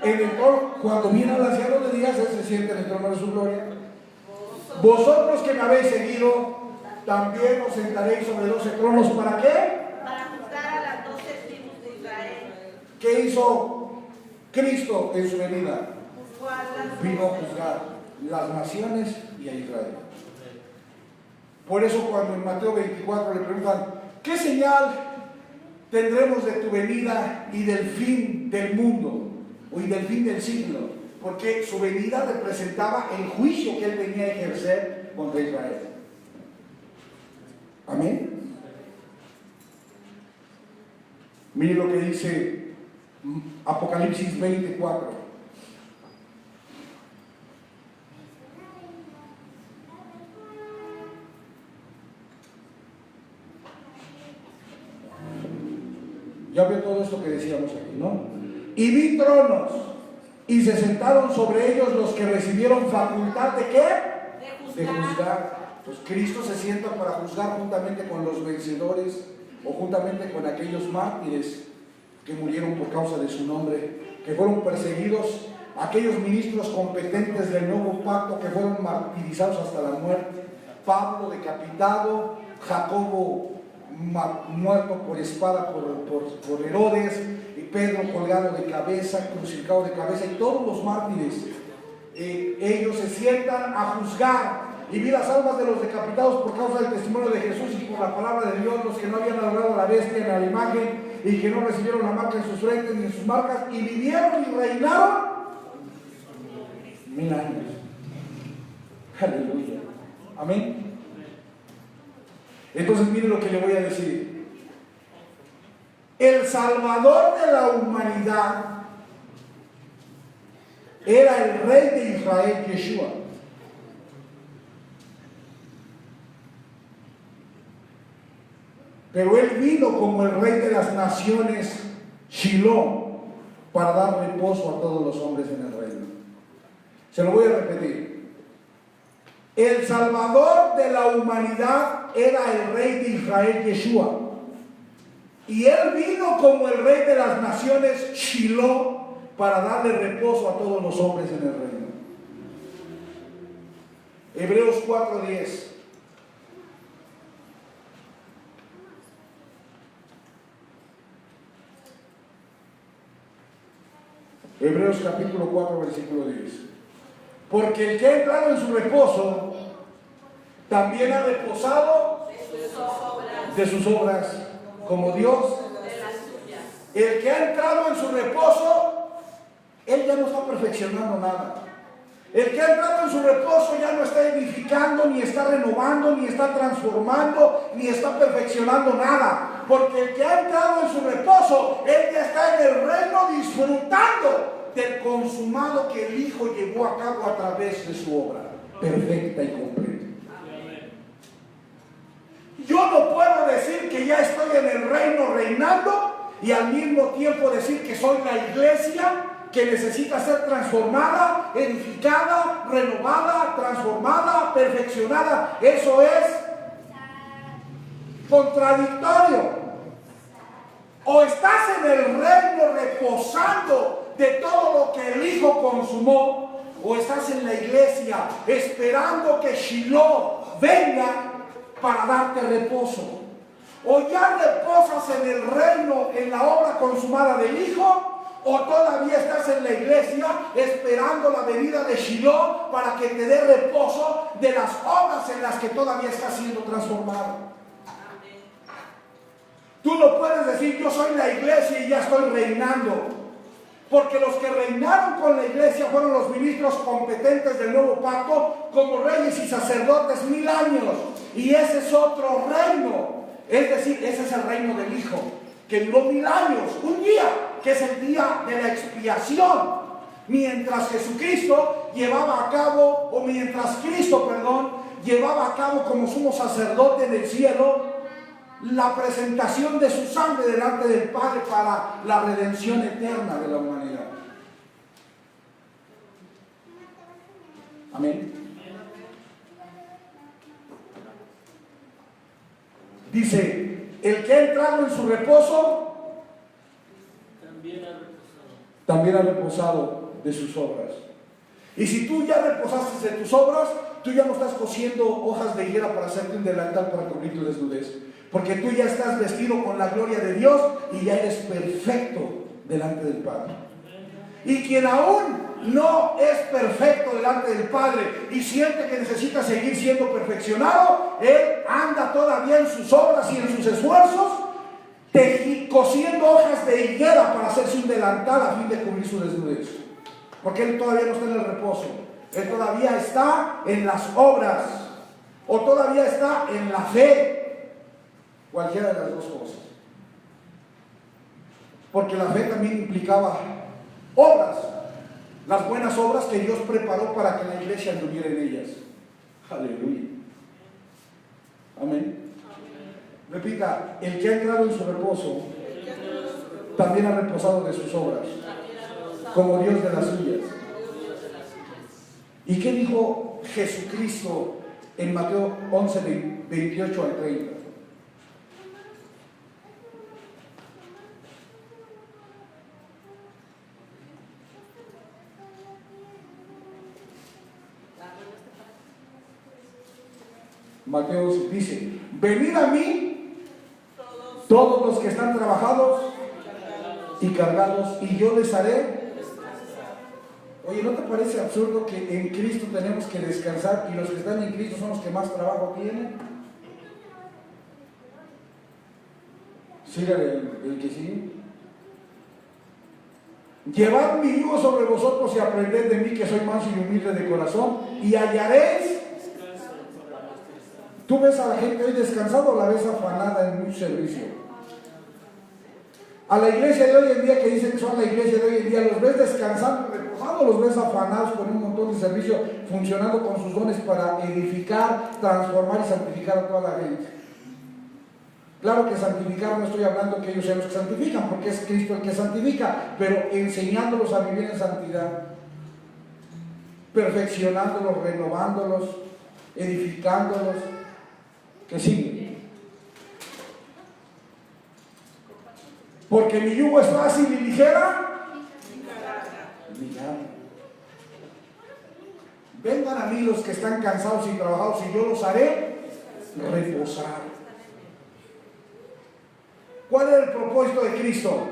en el trono, cuando viene al anciano de días, Él se siente en el trono de su gloria. Vosotros que me habéis seguido, también os sentaréis sobre 12 tronos. ¿Para qué? Para juzgar a las 12 tribus de Israel. ¿Qué hizo Cristo en su venida? Juzgó a las Vino a juzgar las naciones y a Israel. Por eso cuando en Mateo 24 le preguntan: ¿qué señal tendremos de tu venida y del fin del mundo? Y del fin del siglo. Porque su venida representaba el juicio que él venía a ejercer contra Israel. Amén. Mire lo que dice Apocalipsis 24. esto que decíamos aquí, ¿no? Y vi tronos, y se sentaron sobre ellos los que recibieron facultad ¿de qué? De juzgar. Pues Cristo se sienta para juzgar juntamente con los vencedores o juntamente con aquellos mártires que murieron por causa de su nombre, que fueron perseguidos, aquellos ministros competentes del nuevo pacto que fueron martirizados hasta la muerte, Pablo decapitado, Jacobo muerto por espada por Herodes, y Pedro colgado de cabeza, crucificado de cabeza, y todos los mártires, ellos se sientan a juzgar. Y vi las almas de los decapitados por causa del testimonio de Jesús y por la palabra de Dios, los que no habían adorado a la bestia ni a la imagen y que no recibieron la marca en sus frentes ni en sus marcas, y vivieron y reinaron 1000 años. Aleluya. Amén. Entonces mire lo que le voy a decir. El Salvador de la humanidad era el Rey de Israel, Yeshua. Pero Él vino como el Rey de las naciones, Shiloh, para dar reposo a todos los hombres en el reino. Se lo voy a repetir. El Salvador de la humanidad era el Rey de Israel, Yeshua. Y Él vino como el Rey de las naciones, Shiloh, para darle reposo a todos los hombres en el reino. Hebreos 4:10. Hebreos capítulo 4, versículo 10. Porque el que ha entrado en su reposo, también ha reposado de sus obras, como Dios. El que ha entrado en su reposo, él ya no está perfeccionando nada. El que ha entrado en su reposo ya no está edificando, ni está renovando, ni está transformando, ni está perfeccionando nada. Porque el que ha entrado en su reposo, él ya está en el reino disfrutando del consumado que el Hijo llevó a cabo a través de su obra perfecta y completa. Yo no puedo decir que ya estoy en el reino reinando y al mismo tiempo decir que soy la iglesia que necesita ser transformada, edificada, renovada, transformada, perfeccionada. Eso es contradictorio. O estás en el reino reposando de todo lo que el Hijo consumó, o estás en la iglesia esperando que Shiloh venga para darte reposo. O ya reposas en el reino, en la obra consumada del Hijo, o todavía estás en la iglesia esperando la venida de Shiloh para que te dé reposo de las obras en las que todavía estás siendo transformado. Tú no puedes decir yo soy la iglesia y ya estoy reinando, porque los que reinaron con la iglesia fueron los ministros competentes del nuevo pacto como reyes y sacerdotes 1000 años, y ese es otro reino. Es decir, ese es el reino del Hijo, que duró 1000 años, un día, que es el día de la expiación, mientras Jesucristo llevaba a cabo, o mientras Cristo, llevaba a cabo como sumo sacerdote en el cielo, la presentación de su sangre delante del Padre para la redención eterna de la humanidad. Amén. Dice, el que ha entrado en su reposo también ha reposado de sus obras. Y si tú ya reposaste de tus obras, tú ya no estás cosiendo hojas de higuera para hacerte un delantal para cubrir tu desnudez, porque tú ya estás vestido con la gloria de Dios y ya eres perfecto delante del Padre. Y quien aún no es perfecto delante del Padre y siente que necesita seguir siendo perfeccionado, él anda todavía en sus obras y en sus esfuerzos, cosiendo hojas de higuera para hacerse un delantal a fin de cubrir su desnudez, porque él todavía no está en el reposo. Él todavía está en las obras, o todavía está en la fe, cualquiera de las dos cosas, porque la fe también implicaba obras, las buenas obras que Dios preparó para que la iglesia anduviera en ellas. Aleluya. Amén. Repita, el que ha entrado en su reposo también ha reposado de sus obras, como Dios de las suyas. ¿Y qué dijo Jesucristo en Mateo 11, 28 al 30? Mateo dice: venid a mí todos los que están trabajados y cargados, y yo les haré. Oye, ¿no te parece absurdo que en Cristo tenemos que descansar y los que están en Cristo son los que más trabajo tienen? Sígale el que sigue. Llevad mi yugo sobre vosotros y aprended de mí, que soy manso y humilde de corazón, y hallaréis. ¿Tú ves a la gente hoy descansada o la ves afanada en un servicio? A la iglesia de hoy en día, que dicen que son la iglesia de hoy en día, ¿los ves descansando, reposando, o los ves afanados con un montón de servicio, funcionando con sus dones para edificar, transformar y santificar a toda la gente? Claro que santificar, no estoy hablando que ellos sean los que santifican, porque es Cristo el que santifica, pero enseñándolos a vivir en santidad, perfeccionándolos, renovándolos, edificándolos. ¿Qué sigue? Porque mi yugo es fácil y ligera mi carga. Vengan a mí los que están cansados y trabajados, y yo los haré reposar. ¿Cuál era el propósito de Cristo?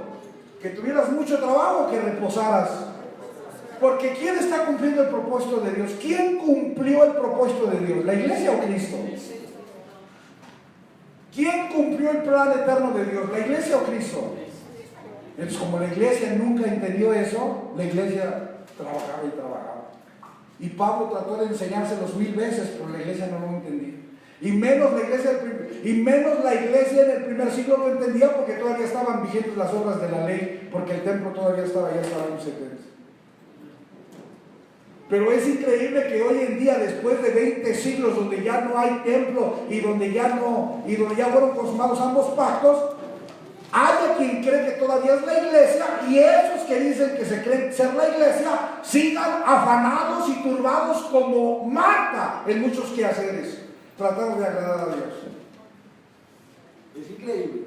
Que tuvieras mucho trabajo, que reposaras. Porque ¿quién está cumpliendo el propósito de Dios? ¿Quién cumplió el propósito de Dios? ¿La iglesia o Cristo? ¿Quién cumplió el plan eterno de Dios? ¿La iglesia o Cristo? Entonces, como la iglesia nunca entendió eso, la iglesia trabajaba y trabajaba. Y Pablo trató de enseñárselos 1000 veces, pero la iglesia no lo entendía. Y menos la iglesia en el primer siglo lo entendía, porque todavía estaban vigentes las obras de la ley, porque el templo todavía estaba en los 70. Pero es increíble que hoy en día, después de 20 siglos, donde ya no hay templo y donde ya fueron consumados ambos pactos, haya quien cree que todavía es la iglesia, y esos que dicen que se creen ser la iglesia sigan afanados y turbados como Marta en muchos quehaceres, tratando de agradar a Dios. Es increíble.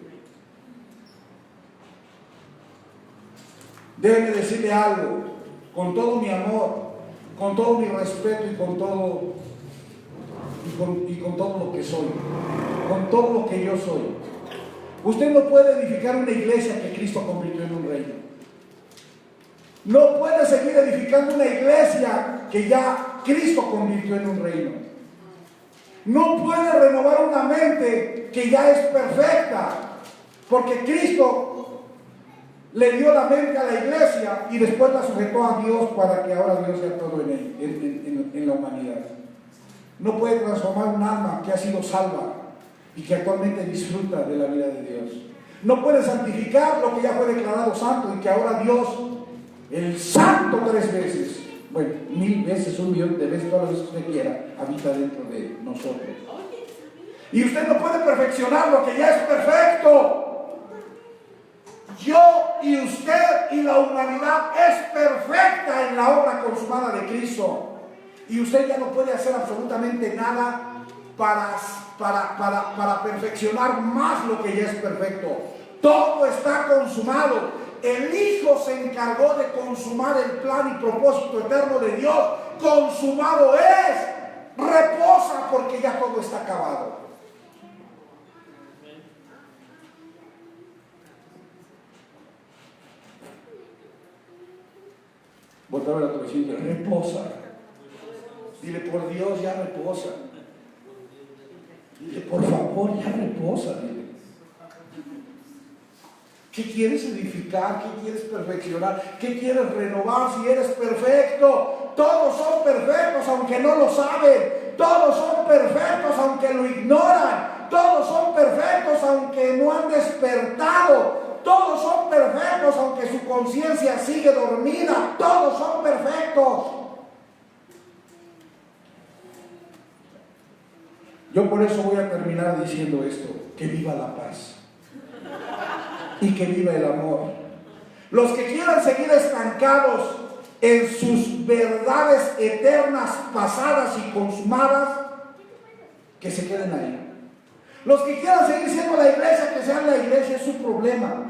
Déjenme decirle algo, con todo mi amor, con todo mi respeto y con todo lo que soy, con todo lo que yo soy. Usted no puede edificar una iglesia que Cristo convirtió en un reino. No puede seguir edificando una iglesia que ya Cristo convirtió en un reino. No puede renovar una mente que ya es perfecta, porque Cristo le dio la mente a la iglesia y después la sujetó a Dios para que ahora Dios sea todo en la humanidad. No puede transformar un alma que ha sido salva y que actualmente disfruta de la vida de Dios. No puede santificar lo que ya fue declarado santo y que ahora Dios, el santo 3 veces, bueno, 1000 veces, 1.000.000 de veces, todas las veces que usted quiera, habita dentro de nosotros. Y usted no puede perfeccionar lo que ya es perfecto. Yo y usted y la humanidad es perfecta en la obra consumada de Cristo. Y usted ya no puede hacer absolutamente nada para perfeccionar más lo que ya es perfecto. Todo está consumado. El Hijo se encargó de consumar el plan y propósito eterno de Dios. Consumado es. Reposa porque ya todo está acabado. Voltea a ver a tu vecino y dile: reposa. Dile: por Dios, ya reposa. Dile: por favor, ya reposa. Dile: ¿qué quieres edificar? ¿Qué quieres perfeccionar? ¿Qué quieres renovar si eres perfecto? Todos son perfectos aunque no lo saben. Todos son perfectos aunque lo ignoran. Todos son perfectos aunque no han despertado. Todos son perfectos aunque su conciencia sigue dormida. Todos son perfectos. Yo por eso voy a terminar diciendo esto: que viva la paz y que viva el amor Los que quieran seguir estancados en sus verdades eternas, pasadas y consumadas, que se queden ahí. Los que quieran seguir siendo la iglesia, que sean la iglesia, es su problema.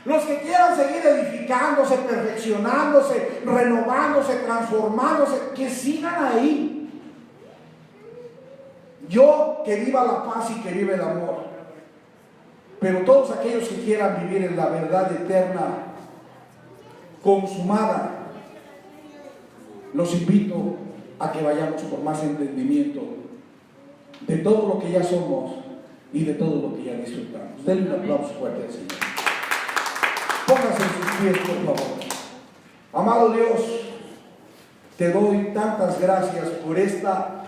Los que quieran seguir edificándose, perfeccionándose, renovándose, transformándose, que sigan ahí. Yo que viva la paz y que viva el amor. Pero todos aquellos que quieran vivir en la verdad eterna, consumada, los invito a que vayamos por más entendimiento de todo lo que ya somos y de todo lo que ya disfrutamos. Denle un aplauso fuerte al Señor. Pónganse en sus pies, por favor. Amado Dios, te doy tantas gracias por esta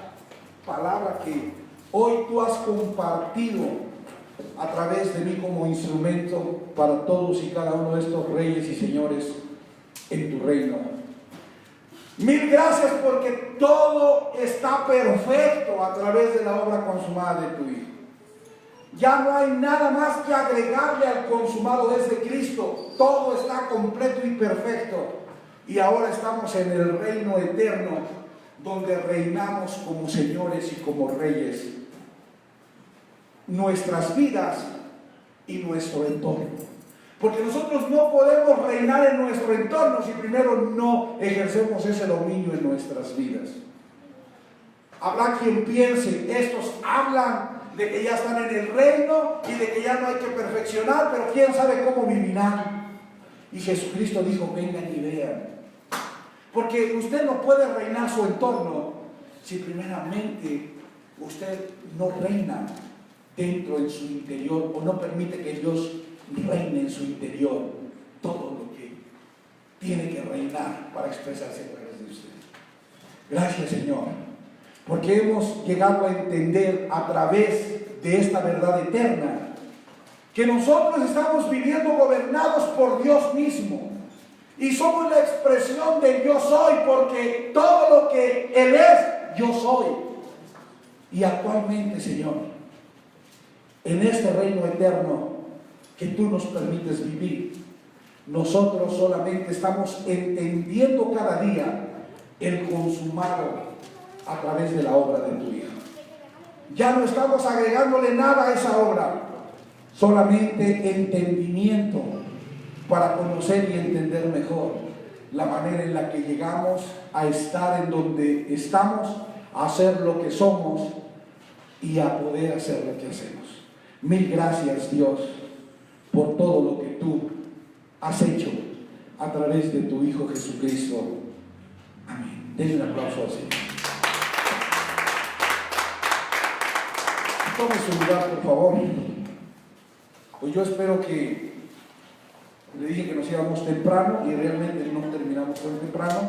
palabra que hoy tú has compartido a través de mí como instrumento para todos y cada uno de estos reyes y señores en tu reino. Mil gracias porque todo está perfecto a través de la obra consumada de tu Hijo. Ya no hay nada más que agregarle al consumado desde Cristo. Todo está completo y perfecto. Y ahora estamos en el reino eterno, donde reinamos como señores y como reyes. Nuestras vidas y nuestro entorno. Porque nosotros no podemos reinar en nuestro entorno si primero no ejercemos ese dominio en nuestras vidas. Habrá quien piense, estos hablan de que ya están en el reino y de que ya no hay que perfeccionar, pero quién sabe cómo vivirán. Y Jesucristo dijo, vengan y vean. Porque usted no puede reinar su entorno si primeramente usted no reina dentro en su interior o no permite que Dios reine en su interior todo lo que tiene que reinar para expresarse a través de usted. Gracias, Señor, porque hemos llegado a entender a través de esta verdad eterna que nosotros estamos viviendo gobernados por Dios mismo y somos la expresión de yo soy, porque todo lo que Él es, yo soy. Y actualmente, Señor, en este reino eterno que tú nos permites vivir, nosotros solamente estamos entendiendo cada día el consumado a través de la obra de tu Hijo. Ya no estamos agregándole nada a esa obra, solamente entendimiento para conocer y entender mejor la manera en la que llegamos a estar en donde estamos, a hacer lo que somos y a poder hacer lo que hacemos. Mil gracias, Dios, por todo lo que tú has hecho a través de tu Hijo Jesucristo. Amén. Denle un aplauso al Señor. Tome su lugar, por favor. Pues yo espero que, le dije que nos íbamos temprano y realmente no terminamos tan temprano,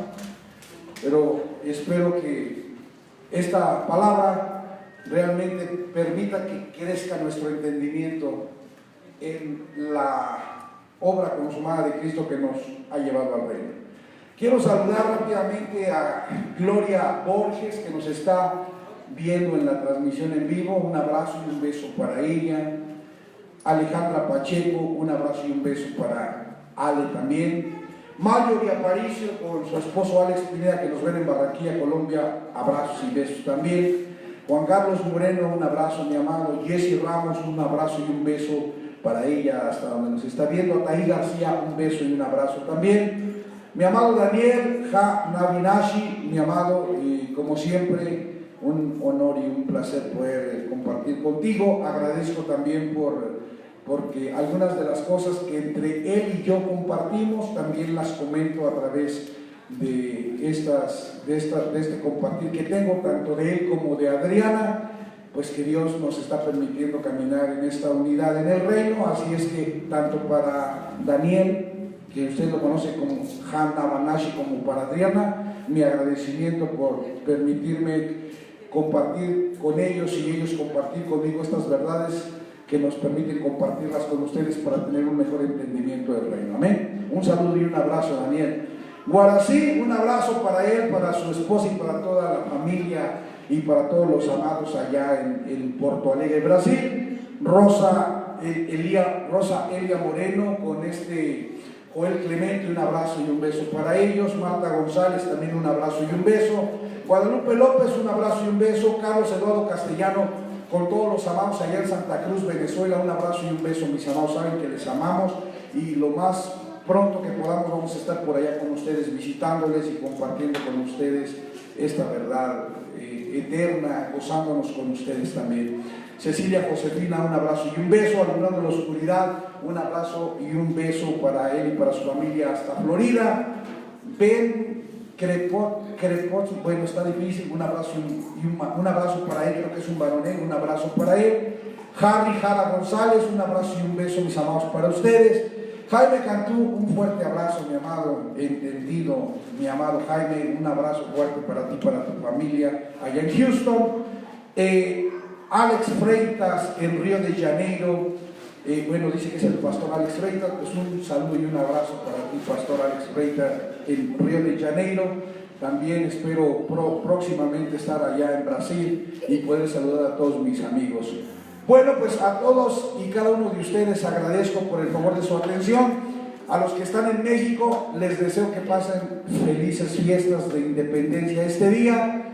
pero espero que esta palabra realmente permita que crezca nuestro entendimiento en la obra consumada de Cristo que nos ha llevado al reino. Quiero saludar rápidamente a Gloria Borges, que nos está viendo en la transmisión en vivo. Un abrazo y un beso para ella. Alejandra Pacheco, un abrazo y un beso para Ale también. Mario Aparicio con su esposo Alex Pineda, que nos ven en Barranquilla, Colombia, abrazos y besos también. Juan Carlos Moreno, un abrazo, mi amado. Jessy Ramos, un abrazo y un beso para ella hasta donde nos está viendo. Ataí García, un beso y un abrazo también. Mi amado Daniel Navinashi, mi amado, y como siempre, un honor y un placer poder compartir contigo. Agradezco también porque algunas de las cosas que entre él y yo compartimos también las comento a través de este compartir que tengo, tanto de él como de Adriana, pues que Dios nos está permitiendo caminar en esta unidad en el reino. Así es que tanto para Daniel, que usted lo conoce como Hanna Banashi, como para Adriana, mi agradecimiento por permitirme compartir con ellos y ellos compartir conmigo estas verdades que nos permiten compartirlas con ustedes para tener un mejor entendimiento del reino. Amén. Un saludo y un abrazo, Daniel. Guarací, un abrazo para él, para su esposa y para toda la familia y para todos los amados allá en Porto Alegre, Brasil. Rosa Elia Moreno con este Joel Clemente, un abrazo y un beso para ellos. Marta González, también un abrazo y un beso. Guadalupe López, un abrazo y un beso. Carlos Eduardo Castellano, con todos los amados allá en Santa Cruz, Venezuela, un abrazo y un beso. Mis amados saben que les amamos y lo más pronto que podamos vamos a estar por allá con ustedes, visitándoles y compartiendo con ustedes esta verdad eterna, gozándonos con ustedes también. Cecilia Josefina, un abrazo y un beso. Alumbrando en la oscuridad, un abrazo y un beso para él y para su familia hasta Florida. Ben Crepot, bueno, está difícil, un abrazo un abrazo para él, creo que es un varonel, un abrazo para él. Harry Jara González, un abrazo y un beso, mis amados, para ustedes. Jaime Cantú, un fuerte abrazo, mi amado entendido, mi amado Jaime, un abrazo fuerte para ti, para tu familia allá en Houston. Alex Freitas en Río de Janeiro, bueno, dice que es el pastor Alex Freitas, pues un saludo y un abrazo para ti, pastor Alex Freitas en Río de Janeiro. También espero próximamente estar allá en Brasil y poder saludar a todos mis amigos. Bueno, pues a todos y cada uno de ustedes agradezco por el favor de su atención. A los que están en México les deseo que pasen felices fiestas de independencia este día.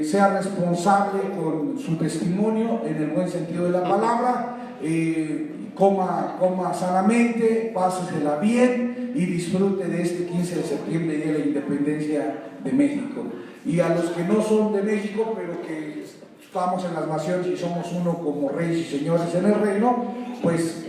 Sea responsable con su testimonio en el buen sentido de la palabra. Coma sanamente, pásesela bien y disfrute de este 15 de septiembre, Día de la Independencia de México. Y a los que no son de México, pero que estamos en las naciones y somos uno como reyes y señores en el reino, pues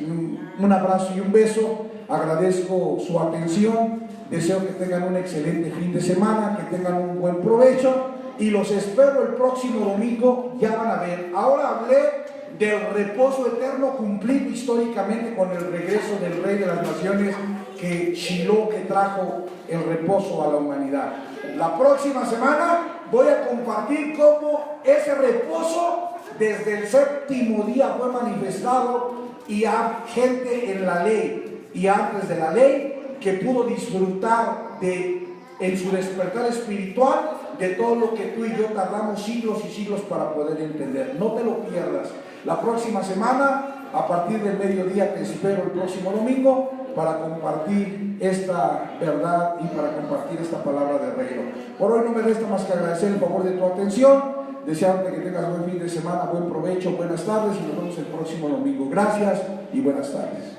un abrazo y un beso. Agradezco su atención, deseo que tengan un excelente fin de semana, que tengan un buen provecho y los espero el próximo domingo. Ya van a ver, ahora hablé del reposo eterno cumplido históricamente con el regreso del Rey de las Naciones, que Shiloh, que trajo el reposo a la humanidad. La próxima semana voy a compartir cómo ese reposo desde el séptimo día fue manifestado y a gente en la ley y antes de la ley que pudo disfrutar en su despertar espiritual de todo lo que tú y yo tardamos siglos y siglos para poder entender. No te lo pierdas. La próxima semana, a partir del mediodía, te espero el próximo domingo para compartir esta verdad y para compartir esta palabra de reino. Por hoy no me resta más que agradecer el favor de tu atención, deseándote que tengas buen fin de semana, buen provecho, buenas tardes y nos vemos el próximo domingo. Gracias y buenas tardes.